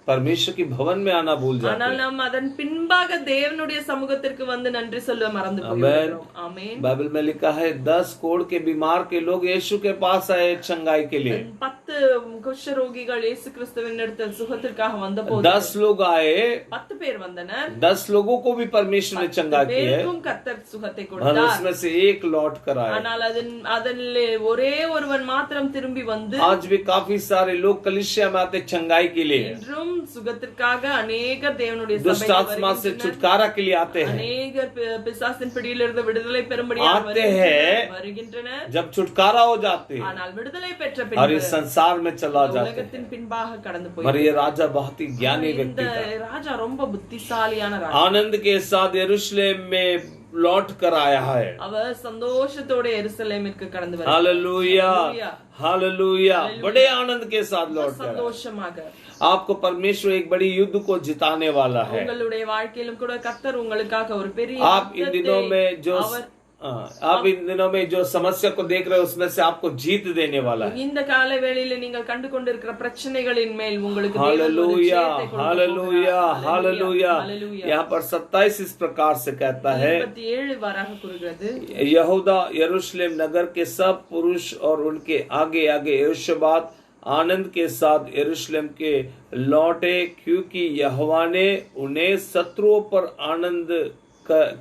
S1: परमेश्वर की भवन में आना भूल जाते
S2: ஆனால்
S1: हैं।
S2: நாம் அதன் பின்பாக தேவனுடைய சமூகத்திற்கு வந்து நன்றி சொல்ல மறந்து போகிறோம். ஆமென்.
S1: बाइबल में लिखा है 10 कोढ़ के बीमार के लोग यीशु के पास आए चंगाई के लिए।
S2: 10 குஷ்டரோகிகள் இயேசு கிறிஸ்துவின் இடத்தில் சுகத்திற்காக வந்தபோது
S1: 10 लोग आए,
S2: 10 பேர் வந்தனர்.
S1: 10 लोगों को भी परमेश्वर ने चंगा किया है
S2: பேருக்கும் கர்த்தர் சுகத்தை
S1: और
S2: கொடுத்தார்.
S1: उसमें से एक लौट कर आए।
S2: ஆனால் அதிலே ஒரே ஒருவன் மாத்திரம் திரும்பி வந்து
S1: आज भी काफी सारे लोग कलीसिया में आते चंगाई के लिए,
S2: இன்றும் சுகத்திற்காக अनेक தேவனுடைய
S1: दुष्ट
S2: சபையில்
S1: आत्मा से
S2: வருகின்றனர்.
S1: छुटकारा के लिए आते हैं।
S2: अनेक பிசாசின் பிடியிலிருந்து விடுதலை பெறும்படியாக
S1: आते हैं,
S2: வருகின்றனர்.
S1: जब छुटकारा हो जाते हैं
S2: ஆனால் விடுதலை பெற்ற
S1: और
S2: பின்பு
S1: इस संसार में चला जाते हैं।
S2: உலகத்தின் பின்பாக கடந்து
S1: पर
S2: போய்
S1: ये राजा बहुत ही ज्ञानी
S2: இந்த
S1: व्यक्ति था।
S2: ராஜா ரொம்ப புத்திசாலியான ராஜா.
S1: आनंद के साथ यरूशलेम में लौट कर आया है।
S2: அவர் சந்தோஷத்தோட எருசலேமிற்கு கடந்து வருகிறார்.
S1: Hallelujah, hallelujah. बड़े आनंद के साथ लौट कर
S2: சந்தோஷமாக
S1: आपको परमेश्वर एक बड़ी युद्ध को जिताने वाला है।
S2: உங்களுடைய வாழ்க்கையிலும் கூட கர்த்தர் உங்களுக்காக ஒரு பெரிய
S1: आप इन दिनों में जो
S2: அவர்
S1: आप इन दिनों में जो समस्या को देख रहे हो उसमें से आपको जीत देने वाला है।
S2: இந்த கால வேளையில நீங்கள் கண்டு கொண்டிருக்கிற பிரச்சனைகளின் மேல் உங்களுக்கு தேவன் ஒரு
S1: हालेलुया,
S2: ஜெயத்தை கொடுக்க
S1: हालेलुया,
S2: போகிறார்.
S1: हालेलुया।
S2: हालेलुया।
S1: यहाँ पर 27 इस प्रकार से कहता है,
S2: 27 वाराக கூறுகிறது,
S1: यहूदा यरूशलेम नगर के सब पुरुष और उनके आगे आगे यहोशापात आनंद के साथ यरूशलेम के लौटे, क्योंकि यहोवा ने उन्हें शत्रुओं पर आनंद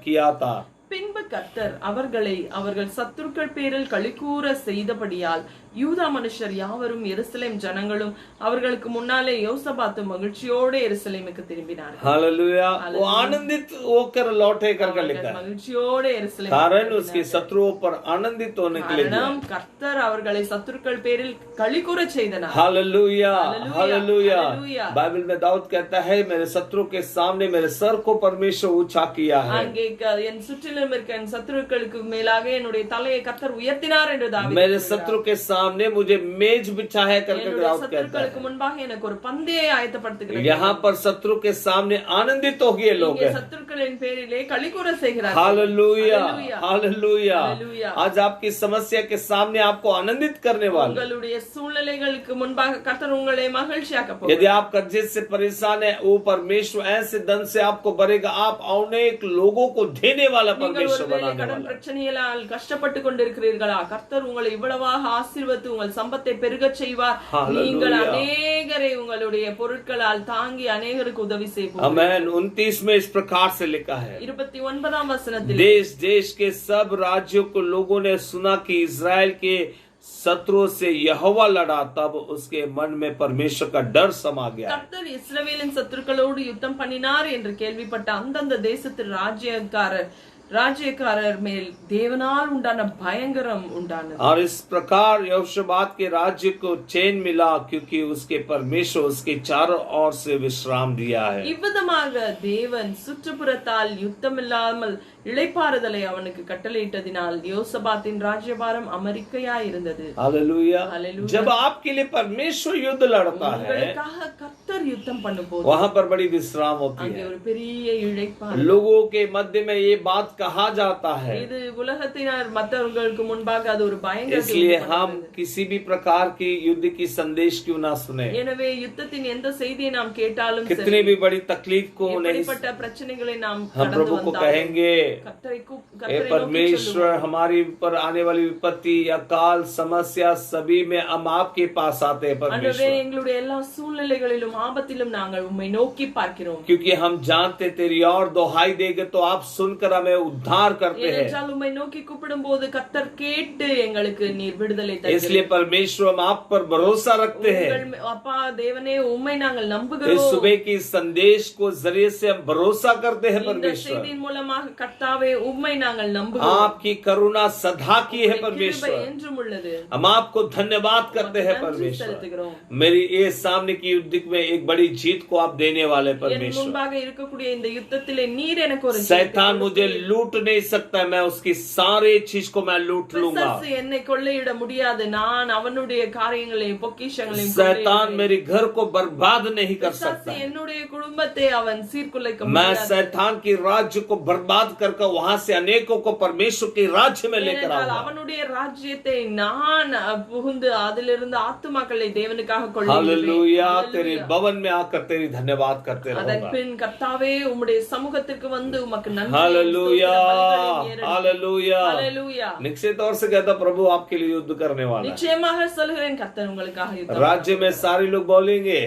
S1: किया था।
S2: பின்பு கர்த்தர் அவர்களை அவர்கள் சத்துருக்கள் பேரில் களிகூற செய்தபடியால் யூதா மனுஷர் யாவரும் எருசலேம் ஜனங்களும் அவர்களுக்கு முன்னாலே யோசபாத்து மகிழ்ச்சியோடு எருசலேமுக்கு திரும்பினார்கள்.
S1: हालेलुया। वो आनंदित होकर लौटे करके लिखा है,
S2: மகிழ்ச்சியோடு எருசலேம்
S1: कारण उसके शत्रुओं पर आनंदित होने के लिए।
S2: காரணம் கர்த்தர் அவர்களை சத்துருக்கள் பேரில் களிகூர செய்தனர்.
S1: Hallelujah, hallelujah.
S2: हालेलुया।
S1: बाइबल में दाऊद कहता है, मेरे शत्रु के सामने मेरे सर को परमेश्वर ऊंचा किया है।
S2: அங்கே என் சுற்றிலும் இருக்க என் சத்துருக்களுக்கு மேலாக என்னுடைய தலையை கர்த்தர் உயர்த்தினார் என்று தாவீது
S1: मेरे शत्रु के सामने मुझे मेज बिछा है करके दाऊद कहता
S2: சத்துருக்களுக்கு முன்பாக எனக்கு ஒரு பந்தையை
S1: है।
S2: ஆயத்தப்படுத்துகிறார்.
S1: यहाँ पर शत्रु के सामने आनंदित हो गए लोग
S2: இங்கே
S1: हैं।
S2: சத்துருக்களின் பேரிலே களிகூர செய்கிறார்.
S1: Hallelujah,
S2: hallelujah.
S1: हालेलुया।
S2: हालेलुया।
S1: आज आपकी समस्या के सामने आपको आनंदित करने वाले।
S2: உங்களுடைய சூழ்நிலைகளுக்கு முன்பாக கர்த்தர் உங்களை மகிழ்ச்சியாக்க
S1: यदि
S2: போகிறார்.
S1: आप कर्जे से परेशान है, वो परमेश्वर ऐसे धन से आपको भरेगा, आप अनेक लोगों को देने वाला
S2: நீங்கள்
S1: परमेश्वर
S2: ஒருவேளை
S1: बनाने
S2: கடன்
S1: वाला।
S2: பிரச்சனைகளால் கஷ்டப்பட்டு கொண்டிருக்கிறீர்களா? கர்த்தர் உங்களை இவ்வளவாக ஆசீர்வதித்து உங்கள் சம்பத்தை பெருகச் செய்வார்.
S1: हालेलुया।
S2: நீங்கள் அநேகரை உங்களுடைய பொருட்களால் தாங்கி அநேகருக்கு उदவி செய்வீர்கள்.
S1: आमेन। 29 में इस प्रकार से लिखा है,
S2: 29ஆம் வசனத்தில்
S1: देश देश के सब राज्यों को लोगों ने सुना कि इज़राइल के शत्रुओं से यहोवा लड़ा, तब उसके मन में परमेश्वर का डर समा गया।
S2: கர்த்தர் இஸ்ரவேலின் சத்துருக்களோடு யுத்தம் பண்ணினார் என்று கேள்விப்பட்ட அந்தந்த தேசத்து ராஜ்யக்காரர் மேல் தேவனால் உண்டான பயங்கரம் உண்டானது.
S1: और इस प्रकार यहोशापात के राज्य को चैन मिला, क्योंकि उसके परमेश्वर उसके चारों ओर से विश्राम दिया है।
S2: இவ்விதமாக தேவன் சுற்றுப்புறத்தால் யுத்தமில்லாமல் இளைப்பாறுதலை அவனுக்கு கட்டளையிட்டதினால் யோசபாத்தின் ராஜ்யபாரம் அமெரிக்கையாய் இருந்தது.
S1: हालेलुया।
S2: हालेलुया।
S1: जब आपके लिए परमेश्वर युद्ध लड़ता है,
S2: உங்களுக்காக கர்த்தர் யுத்தம் பண்ணும்போது
S1: वहां पर बड़ी विश्राम होती
S2: அங்கே
S1: है।
S2: ஒரு பெரிய இளைப்பாறுதல்.
S1: लोगों के मध्य में ये बात कहा जाता है,
S2: இது உலகத்தினர் மற்றவர்களுக்கு முன்பாக அது ஒரு பயங்கர
S1: इसलिए हम किसी भी प्रकार की युद्ध की संदेश क्यों ना सुने।
S2: எனவே யுத்தத்தின் எந்த செய்தியை நாம் கேட்டாலும் சரி,
S1: कितनी भी बड़ी तकलीफ को नहीं,
S2: எப்படிப்பட்ட பிரச்சனைகளை நாம்
S1: हम
S2: கடந்து
S1: प्रभु को
S2: வந்தாலும்
S1: कहेंगे,
S2: கர்த்தரை
S1: हे परमेश्वर, हमारी ऊपर आने वाली विपत्ति या काल समस्या सभी में हम आपके पास आते हैं
S2: ஆண்டவரே,
S1: परमेश्वर,
S2: எங்களுடைய எல்லா சூழ்நிலைகளிலும் ஆபத்திலும் நாங்கள் உம்மை நோக்கி பார்க்கிறோம்.
S1: क्योंकि हम जानते तेरी और दोहाई देंगे तो आप सुनकर हमें उद्धार करते हैं।
S2: ஏனென்றால் உம்மை நோக்கி கூப்பிடும்போது கர்த்தர் கேட்டு எங்களுக்கு நீர் விடுதலை தருகிறீர்.
S1: इसलिए परमेश्वर हम आप पर भरोसा रखते हैं।
S2: அப்பா தேவனே, உம்மை நாங்கள்
S1: इस
S2: நம்புகிறோம்.
S1: सुबह की संदेश को जरिए से हम भरोसा करते हैं
S2: இந்த
S1: परमेश्वर।
S2: செய்தியின் மூலமாக கர்த்தாவே உம்மை நாங்கள் நம்புகிறோம்.
S1: आपकी करुणा सदा की है
S2: கிருபை
S1: परमेश्वर,
S2: என்றும் உள்ளது.
S1: हम आपको धन्यवाद करते हैं
S2: நன்றி
S1: परमेश्वर।
S2: செலுத்துகிறோம்.
S1: मेरी ये सामने की युद्ध में एक बड़ी जीत को आप देने वाले
S2: என்
S1: परमेश्वर।
S2: முன்பாக இருக்கக்கூடிய இந்த யுத்தத்திலே நீர் எனக்கு ஒரு
S1: शैतान मुझे लूट नहीं सकता, मैं उसकी सारी चीज को मैं लूट लूंगा।
S2: பிசாசு என்னை கொள்ளையிட முடியாது. நான் அவனுடைய காரியங்களையும் பொக்கிஷங்களையும்
S1: शैतान मेरे घर को बर्बाद नहीं कर
S2: பிசாசு
S1: सकता।
S2: என்னுடைய குடும்பத்தை அவன் சீர்குலைக்க
S1: मैं
S2: முடியாது.
S1: शैतान की राज्य को बर्बाद करके वहां से अनेकों को परमेश्वर के राज्य में लेकर
S2: ஏனென்றால்
S1: आऊंगा।
S2: அவனுடைய ராஜ்யத்தை நான் புகுந்து அதிலிருந்து ஆத்துமாக்களை தேவனுக்காக
S1: हालेलुया। तेरे
S2: கொள்ளையிடுவேன்.
S1: भवन में आकर तेरी धन्यवाद करते
S2: அதன்
S1: रहूंगा।
S2: பின் கர்த்தாவே உம்முடைய சமூகத்திற்கு வந்து உமக்கு நன்றி
S1: हालेलुया,
S2: ஸ்தோத்திர பலிகளை
S1: हालेलुया।
S2: हालेलुया।
S1: निश्चित तौर से कहता प्रभु आपके लिए युद्ध करने वाला है।
S2: நிச்சயமாக சொல்கிறேன், கர்த்தர் உங்களுக்காக யுத்தம்
S1: राज्य में सारे लोग बोलेंगे,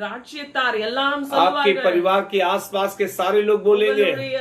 S2: ராஜ்யத்தார் எல்லாரும்
S1: आपके
S2: சொல்லுவார்கள்.
S1: परिवार के आसपास के सारे लोग बोलेंगे,
S2: உங்களுடைய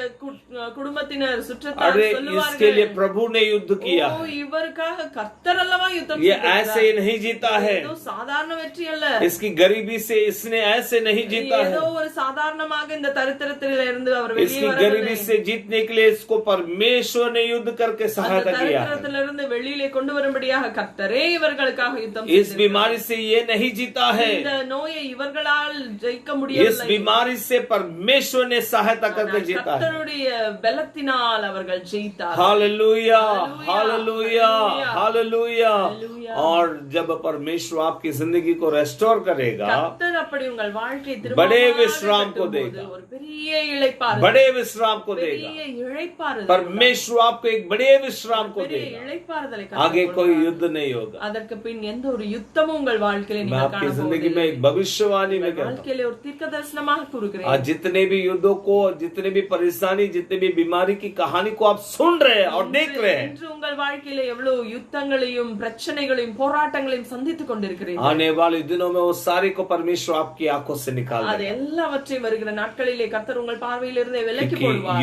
S2: குடும்பத்தினர் சுற்றத்தார்
S1: अरे इसके
S2: சொல்லுவார்கள்,
S1: लिए प्रभु ने युद्ध किया
S2: ஓ,
S1: है,
S2: இவருக்காக கர்த்தர் அல்லவா யுத்தம்
S1: ये
S2: செய்திருக்கிறார்.
S1: ऐसे ही नहीं जीता है,
S2: ஏதோ சாதாரண வெற்றி அல்ல.
S1: इसकी गरीबी से इसने ऐसे नहीं जीता
S2: ஏதோ
S1: है,
S2: ஒரு சாதாரணமாக இந்த தரித்திரத்தில இருந்து அவர் வெளியே
S1: इसकी
S2: வரவில்லை.
S1: गरीबी से जीतने के लिए इसको परमेश्वर ने युद्ध करके
S2: அந்த
S1: सहायता किया है।
S2: தரித்திரத்திலிருந்து வெளியிலே கொண்டு வரும்படியாக கர்த்தரே இவர்களுக்காக யுத்தம்
S1: इस
S2: செய்திருக்கிறார்.
S1: बीमारी से ये नहीं जीता है,
S2: இந்த நோயை இவர்களால் ஜெயிக்க
S1: इस
S2: முடியவில்லை.
S1: बीमारी से परमेश्वर ने सहायता करके
S2: ஆனால்
S1: जीता है।
S2: கர்த்தருடைய பலத்தினால் அவர்கள் ஜெயித்தார்.
S1: Hallelujah,
S2: hallelujah,
S1: hallelujah, hallelujah.
S2: Hallelujah.
S1: और जब परमेश्वर आपकी जिंदगी को रेस्टोर करेगा,
S2: கர்த்தர் அப்படி உங்கள் வாழ்க்கையை
S1: बड़े
S2: திரும்பமாக
S1: विश्राम को
S2: கட்டும்போது
S1: देगा,
S2: ஒரு பெரிய இளைப்பாறுதல்,
S1: बड़े विश्राम को देगा।
S2: பெரிய இளைப்பாறுதல்,
S1: परमेश्वर आपको एक बड़े विश्राम को
S2: பெரிய
S1: देगा।
S2: இளைப்பாறுதலை
S1: आगे
S2: கர்த்தர்
S1: कोई
S2: கொடுப்பார்.
S1: युद्ध नहीं होगा।
S2: அதற்கு பின் எந்த ஒரு யுத்தமும் உங்கள் வாழ்க்கையில
S1: मैं
S2: நீங்கள்
S1: आपकी
S2: காண
S1: जिंदगी में
S2: போவதில்லை.
S1: एक भविष्यवाणी में
S2: உங்கள்
S1: कहता हूँ,
S2: வாழ்க்கையில ஒரு தீர்க்க தரிசனமாக கூறுகிறேன்.
S1: आज जितने भी युद्धों को, जितने भी परेशानी, जितने भी बीमारी की कहानी को आप सुन रहे हैं और देख रहे हैं,
S2: இன்று உங்கள் வாழ்க்கையில எவ்வளவு யுத்தங்களையும் பிரச்சனைகளையும் துன்பங்களையும் போராட்டங்களையும் சந்தித்துக் கொண்டிருக்கிறீர்கள்.
S1: आने वाले दिनों में वो सारी को परमेश्वर आपकी आंखों से निकाल
S2: அது
S1: देगा,
S2: எல்லாவற்றையும் வருகிற நாட்களிலே கர்த்தர் உங்கள் பார்வையிலிருந்து விலக்கி
S1: क्योंकि
S2: போடுவார்.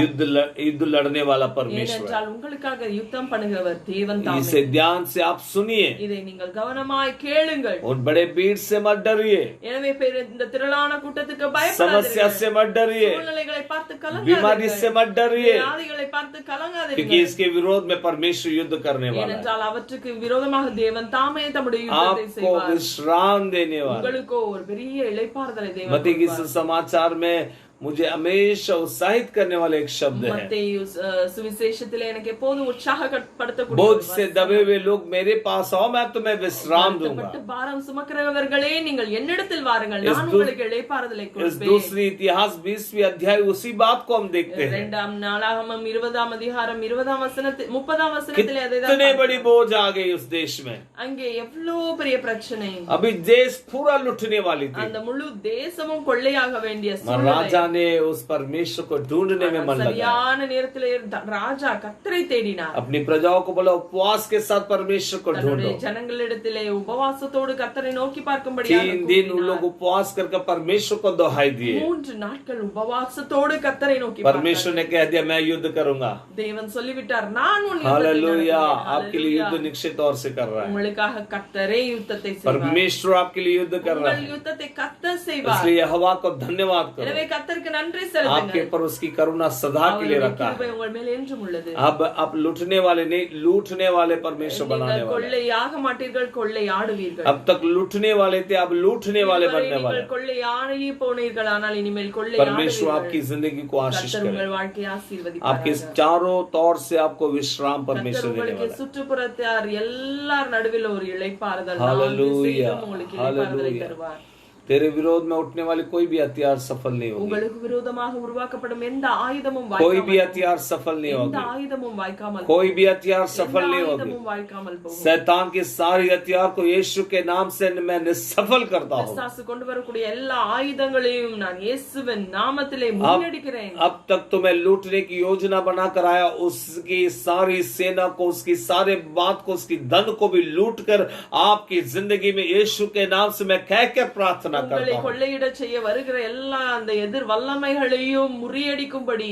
S1: युद्ध लड़ने वाला परमेश्वर
S2: ஏனென்றால் உங்களுக்காக யுத்தம் பண்ணுகிறவர் தேவன் தாமே.
S1: इसे ध्यान से आप सुनिए,
S2: இதை நீங்கள் கவனமாய் கேளுங்கள்.
S1: उन बड़े भीड़ से मत डरिए,
S2: எனவே இந்த திரளான கூட்டத்துக்கு
S1: समस्या
S2: பயப்படாதீர்கள்.
S1: से मत डरिए,
S2: சூழ்நிலைகளை பார்த்து
S1: बीमारी से
S2: கலங்காதீர்கள்.
S1: मत डरिए,
S2: வியாதிகளை பார்த்து
S1: क्योंकि
S2: கலங்காதீர்கள்.
S1: इसके विरोध में परमेश्वर युद्ध करने वाला है,
S2: ஏனென்றால் அவற்றுக்கு விரோதமாக தேவன் தாமே தம்முடைய யுத்தத்தை
S1: आपको
S2: செய்வார்.
S1: विश्राम देने वाला है।
S2: உங்களுக்கோ ஒரு பெரிய இளைப்பாறுதலை தேவன்
S1: मत्ती की
S2: கொடுப்பார்.
S1: समाचार में मुझे हमेशा उत्साहित करने वाले एक शब्द है,
S2: மத்தேயு சுவிசேஷத்திலே எனக்கு எப்போதும் உற்சாகப்படுத்தக்கூடிய
S1: बोझ
S2: ஒரு
S1: से दबे हुए लोग मेरे पास आओ, मैं तुम्हें विश्राम दूंगा।
S2: வருத்தப்பட்டு பாரம் சுமக்கிறவர்களே நீங்கள் என்னிடத்தில் வாருங்கள்,
S1: इस
S2: நான்
S1: दू-
S2: உங்களுக்கு இளைப்பாறுதலை
S1: इस
S2: கொடுப்பேன்.
S1: दूसरी इतिहास 20वीं अध्याय उसी बात को हम देखते हैं,
S2: இரண்டாம் நாளாகமம் 20ஆம் அதிகாரம் 20ஆம் வசனத்தில் 30ஆம் வசனத்திலே அதைதான்
S1: कितने बड़ी बोझ आ गई उस देश में।
S2: அங்கே எவ்வளவு பெரிய பிரச்சனை.
S1: अभी देश पूरा लुटने वाली थी,
S2: அந்த முழு தேசமும் கொள்ளையாக வேண்டிய
S1: मगर
S2: சூழ்நிலை.
S1: राजा ने उस परमेश्वर को ढूंढने में मन लगा,
S2: சரியான நேரத்திலே ராஜா கர்த்தரை தேடினார்.
S1: अपनी प्रजाओं को बोला उपवास के साथ परमेश्वर को ढूंढो।
S2: தன்னுடைய ஜனங்களிடத்திலே உபவாசத்தோடு கர்த்தரை நோக்கி பார்க்கும்படி
S1: 3 दिन उन लोग उपवास करके परमेश्वर को दोहाई दिए।
S2: 3 நாட்கள் உபவாசத்தோடு கர்த்தரை நோக்கி
S1: परमेश्वर ने कह दिया मैं युद्ध करूंगा।
S2: தேவன் சொல்லிவிட்டார், நான் உன்
S1: हालेलुया, आपके लिए युद्ध निश्चित तौर से कर रहा है,
S2: உங்களுக்காக கர்த்தரே யுத்தத்தை செய்வார்.
S1: परमेश्वर आपके लिए युद्ध कर रहा
S2: உங்கள்
S1: है,
S2: யுத்தத்தை கர்த்தர் செய்வார்.
S1: इसलिए हवा को धन्यवाद करो,
S2: எனவே கர்த்தருக்கு நன்றி
S1: आपके
S2: செலுத்துங்கள்.
S1: ऊपर उसकी करुणा सदा के लिए
S2: அவருடைய
S1: रखा
S2: கிருபை
S1: है।
S2: உங்கள் மேல் என்றும் உள்ளது.
S1: अब लूटने वाले नहीं, लूटने वाले परमेश्वर बनाने
S2: நீங்கள்
S1: वाले।
S2: கொள்ளையாக மாட்டீர்கள், கொள்ளை ஆடுவீர்கள்.
S1: अब तक लूटने वाले थे, अब लूटने वाले
S2: இதுவரை
S1: बनने वाले।
S2: நீங்கள் கொள்ளை ஆடி போனீர்கள், ஆனால் இனிமேல் கொள்ளை
S1: परमेश्वर
S2: ஆடுவீர்கள்.
S1: आपकी जिंदगी को आशीष
S2: கர்த்தர்
S1: करे,
S2: உங்கள் வாழ்க்கையை
S1: आपके
S2: ஆசீர்வதிப்பாராக.
S1: चारों तौर से आपको विश्राम
S2: கர்த்தர்
S1: परमेश्वर देने
S2: உங்களுக்கு
S1: वाला है।
S2: சுற்றுப்புறத்தார் எல்லார் நடுவில் ஒரு இளைப்பாறுதல்,
S1: हालेलुया,
S2: நான்கு உங்களுக்கு இளைப்பாறுதலை
S1: हालेलुया।
S2: தருவார்.
S1: तेरे विरोध में उठने वाली कोई भी हथियार सफल नहीं होगी,
S2: உங்களுக்கு விரோதமாக உருவாக்கப்படும் எந்த ஆயுதமும்
S1: कोई भी
S2: வாய்க்காமல்
S1: हथियार सफल नहीं
S2: எந்த
S1: होगी,
S2: ஆயுதமும் வாய்க்காமல்
S1: कोई भी हथियार
S2: எந்த
S1: सफल नहीं होगी।
S2: ஆயுதமும் வாய்க்காமல் போகும்.
S1: शैतान के सारे हथियार को यीशु के नाम से मैं निष्सफल करता हूँ।
S2: பிசாசு கொண்டு வரக்கூடிய எல்லா ஆயுதங்களையும் நான் இயேசுவின் நாமத்திலே முறியடிக்கிறேன்.
S1: अब तक तुम्हें लूटने की योजना बनाकर आया, उसकी सारी सेना को, उसकी सारे बात को, उसकी धन को भी लूट कर आपकी जिंदगी में यीशु के नाम से मैं कह के प्रार्थना
S2: உங்களை
S1: करता हूँ।
S2: கொள்ளையிட செய்ய வருகிற எல்லா அந்த எதிர் வல்லமைகளையும் முறியடிக்கும்படி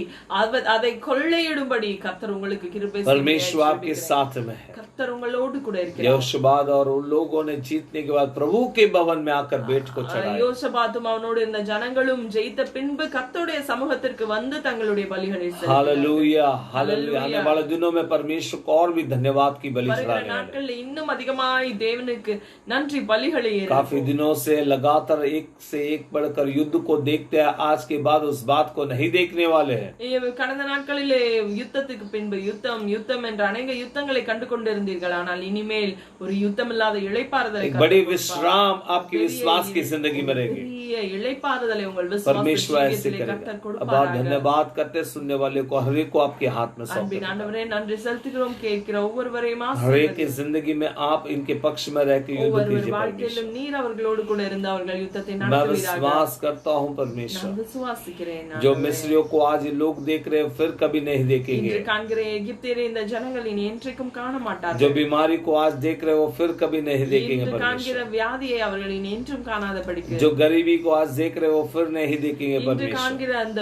S2: அதை கொள்ளையிடும்படி கர்த்தர் உங்களுக்கு கிருபை செய்ய
S1: परमेश्वर आपके साथ में है।
S2: கர்த்தர் உங்களோடு கூட இருக்கிறார்.
S1: यहोशबाद और उन लोगों ने जीतने के बाद प्रभु के भवन में आकर भेंट को चढ़ाया।
S2: யோசபாத்தும் அவனோடு இருந்த ஜனங்களும் ஜெயித்த பின்பு கர்த்தருடைய சமூகத்திற்கு வந்து தங்களுடைய பலிகளை செலுத்தினார்கள்.
S1: Hallelujah, hallelujah. आने वाले दिनों में परमेश्वर को और भी धन्यवाद की बलि
S2: வருகிற
S1: चढ़ाने वाले।
S2: நாட்களில் இன்னும் அதிகமாய் தேவனுக்கு நன்றி பலிகளை ஏறெடுப்போம்.
S1: काफी दिनों से लगातार एक से एक बढ़कर युद्ध को देखते हैं, आज के बाद उस बात को नहीं देखने वाले हैं।
S2: கடந்த நாட்களிலே யுத்தத்துக்கு பின்பு யுத்தம் யுத்தம் என்ற அநேக யுத்தங்களை கண்டு கொண்டிருந்தீர்கள், ஆனால் இனிமேல் ஒரு யுத்தம் இல்லாத இளைப்பாறுதலை
S1: एक बड़ी विश्राम आपकी विश्वास की जिंदगी में रहेगी।
S2: பெரிய இளைப்பாறுதலை உங்கள்
S1: परमेश्वर ऐसे
S2: விசுவாசத்திலே
S1: करेगा।
S2: கர்த்தர்
S1: अब आप
S2: கொடுப்பாராக.
S1: धन्यवाद करते, सुनने वाले को हर एक को आपके हाथ में सौंप
S2: அன்பின் ஆண்டவரே நன்றி செலுத்துகிறோம். கேட்கிற ஒவ்வொருவரையும்
S1: हर एक की जिंदगी में आप इनके पक्ष में रह के युद्ध
S2: ஒவ்வொரு
S1: कीजिए।
S2: வாழ்க்கையிலும் நீர் அவர்களோடு கூட இருந்து அவர்கள் யுத்தத்தை
S1: मैं
S2: நடத்துவீராக.
S1: विश्वास करता हूँ परमेश्वर,
S2: நான் விசுவாசிக்கிறேன்.
S1: जो मिस्रियों को आज ये लोग देख रहे हैं फिर कभी नहीं देखेंगे,
S2: இன்று காண்கிற எகிப்தியரை இந்த ஜனங்கள் இனி என்றைக்கும் காண மாட்டார்கள்.
S1: जो बीमारी को आज देख रहे हैं वो फिर कभी नहीं देखेंगे
S2: இன்று
S1: परमेश्वर,
S2: காண்கிற வியாதியை அவர்கள் இனி என்றும் காணாதபடிக்கு,
S1: जो गरीबी को आज देख रहे हैं वो फिर नहीं देखेंगे
S2: இன்று
S1: परमेश्वर।
S2: காண்கிற அந்த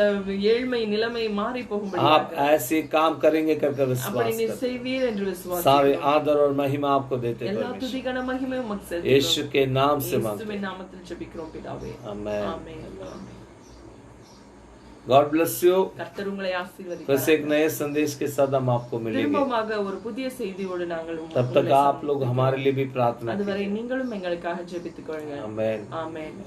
S2: ஏழ்மை நிலைமை மாறி
S1: आप
S2: போகும்படியாக
S1: ऐसे काम करेंगे करके
S2: அப்படி
S1: विश्वास
S2: நீர்
S1: करते,
S2: செய்வீர் என்று
S1: सारे
S2: விசுவாசிக்கிறோம்.
S1: आदर और महिमा आपको देते
S2: எல்லா
S1: परमेश्वर,
S2: துதி கன மகிமை உமக்கு செலுத்துகிறோம்.
S1: यीशु के नाम से मांगते
S2: இயேசுவின் நாமத்தில் ஜெபிக்கிறோம் பிதாவே.
S1: Amen.
S2: Amen.
S1: God bless you.
S2: கர்த்தர் உங்களை
S1: फिर से
S2: ஆசீர்வதிப்பார்.
S1: एक नए संदेश के साथ हम आपको मिलेंगे,
S2: திரும்பமாக ஒரு புதிய செய்தியோடு நாங்கள்
S1: तब तक आप लोग हमारे लिए भी प्रार्थना
S2: அதுவரை நீங்களும் எங்களுக்காக ஜெபித்துக் கொள்ளுங்க.
S1: आमेन।
S2: ஆமென்.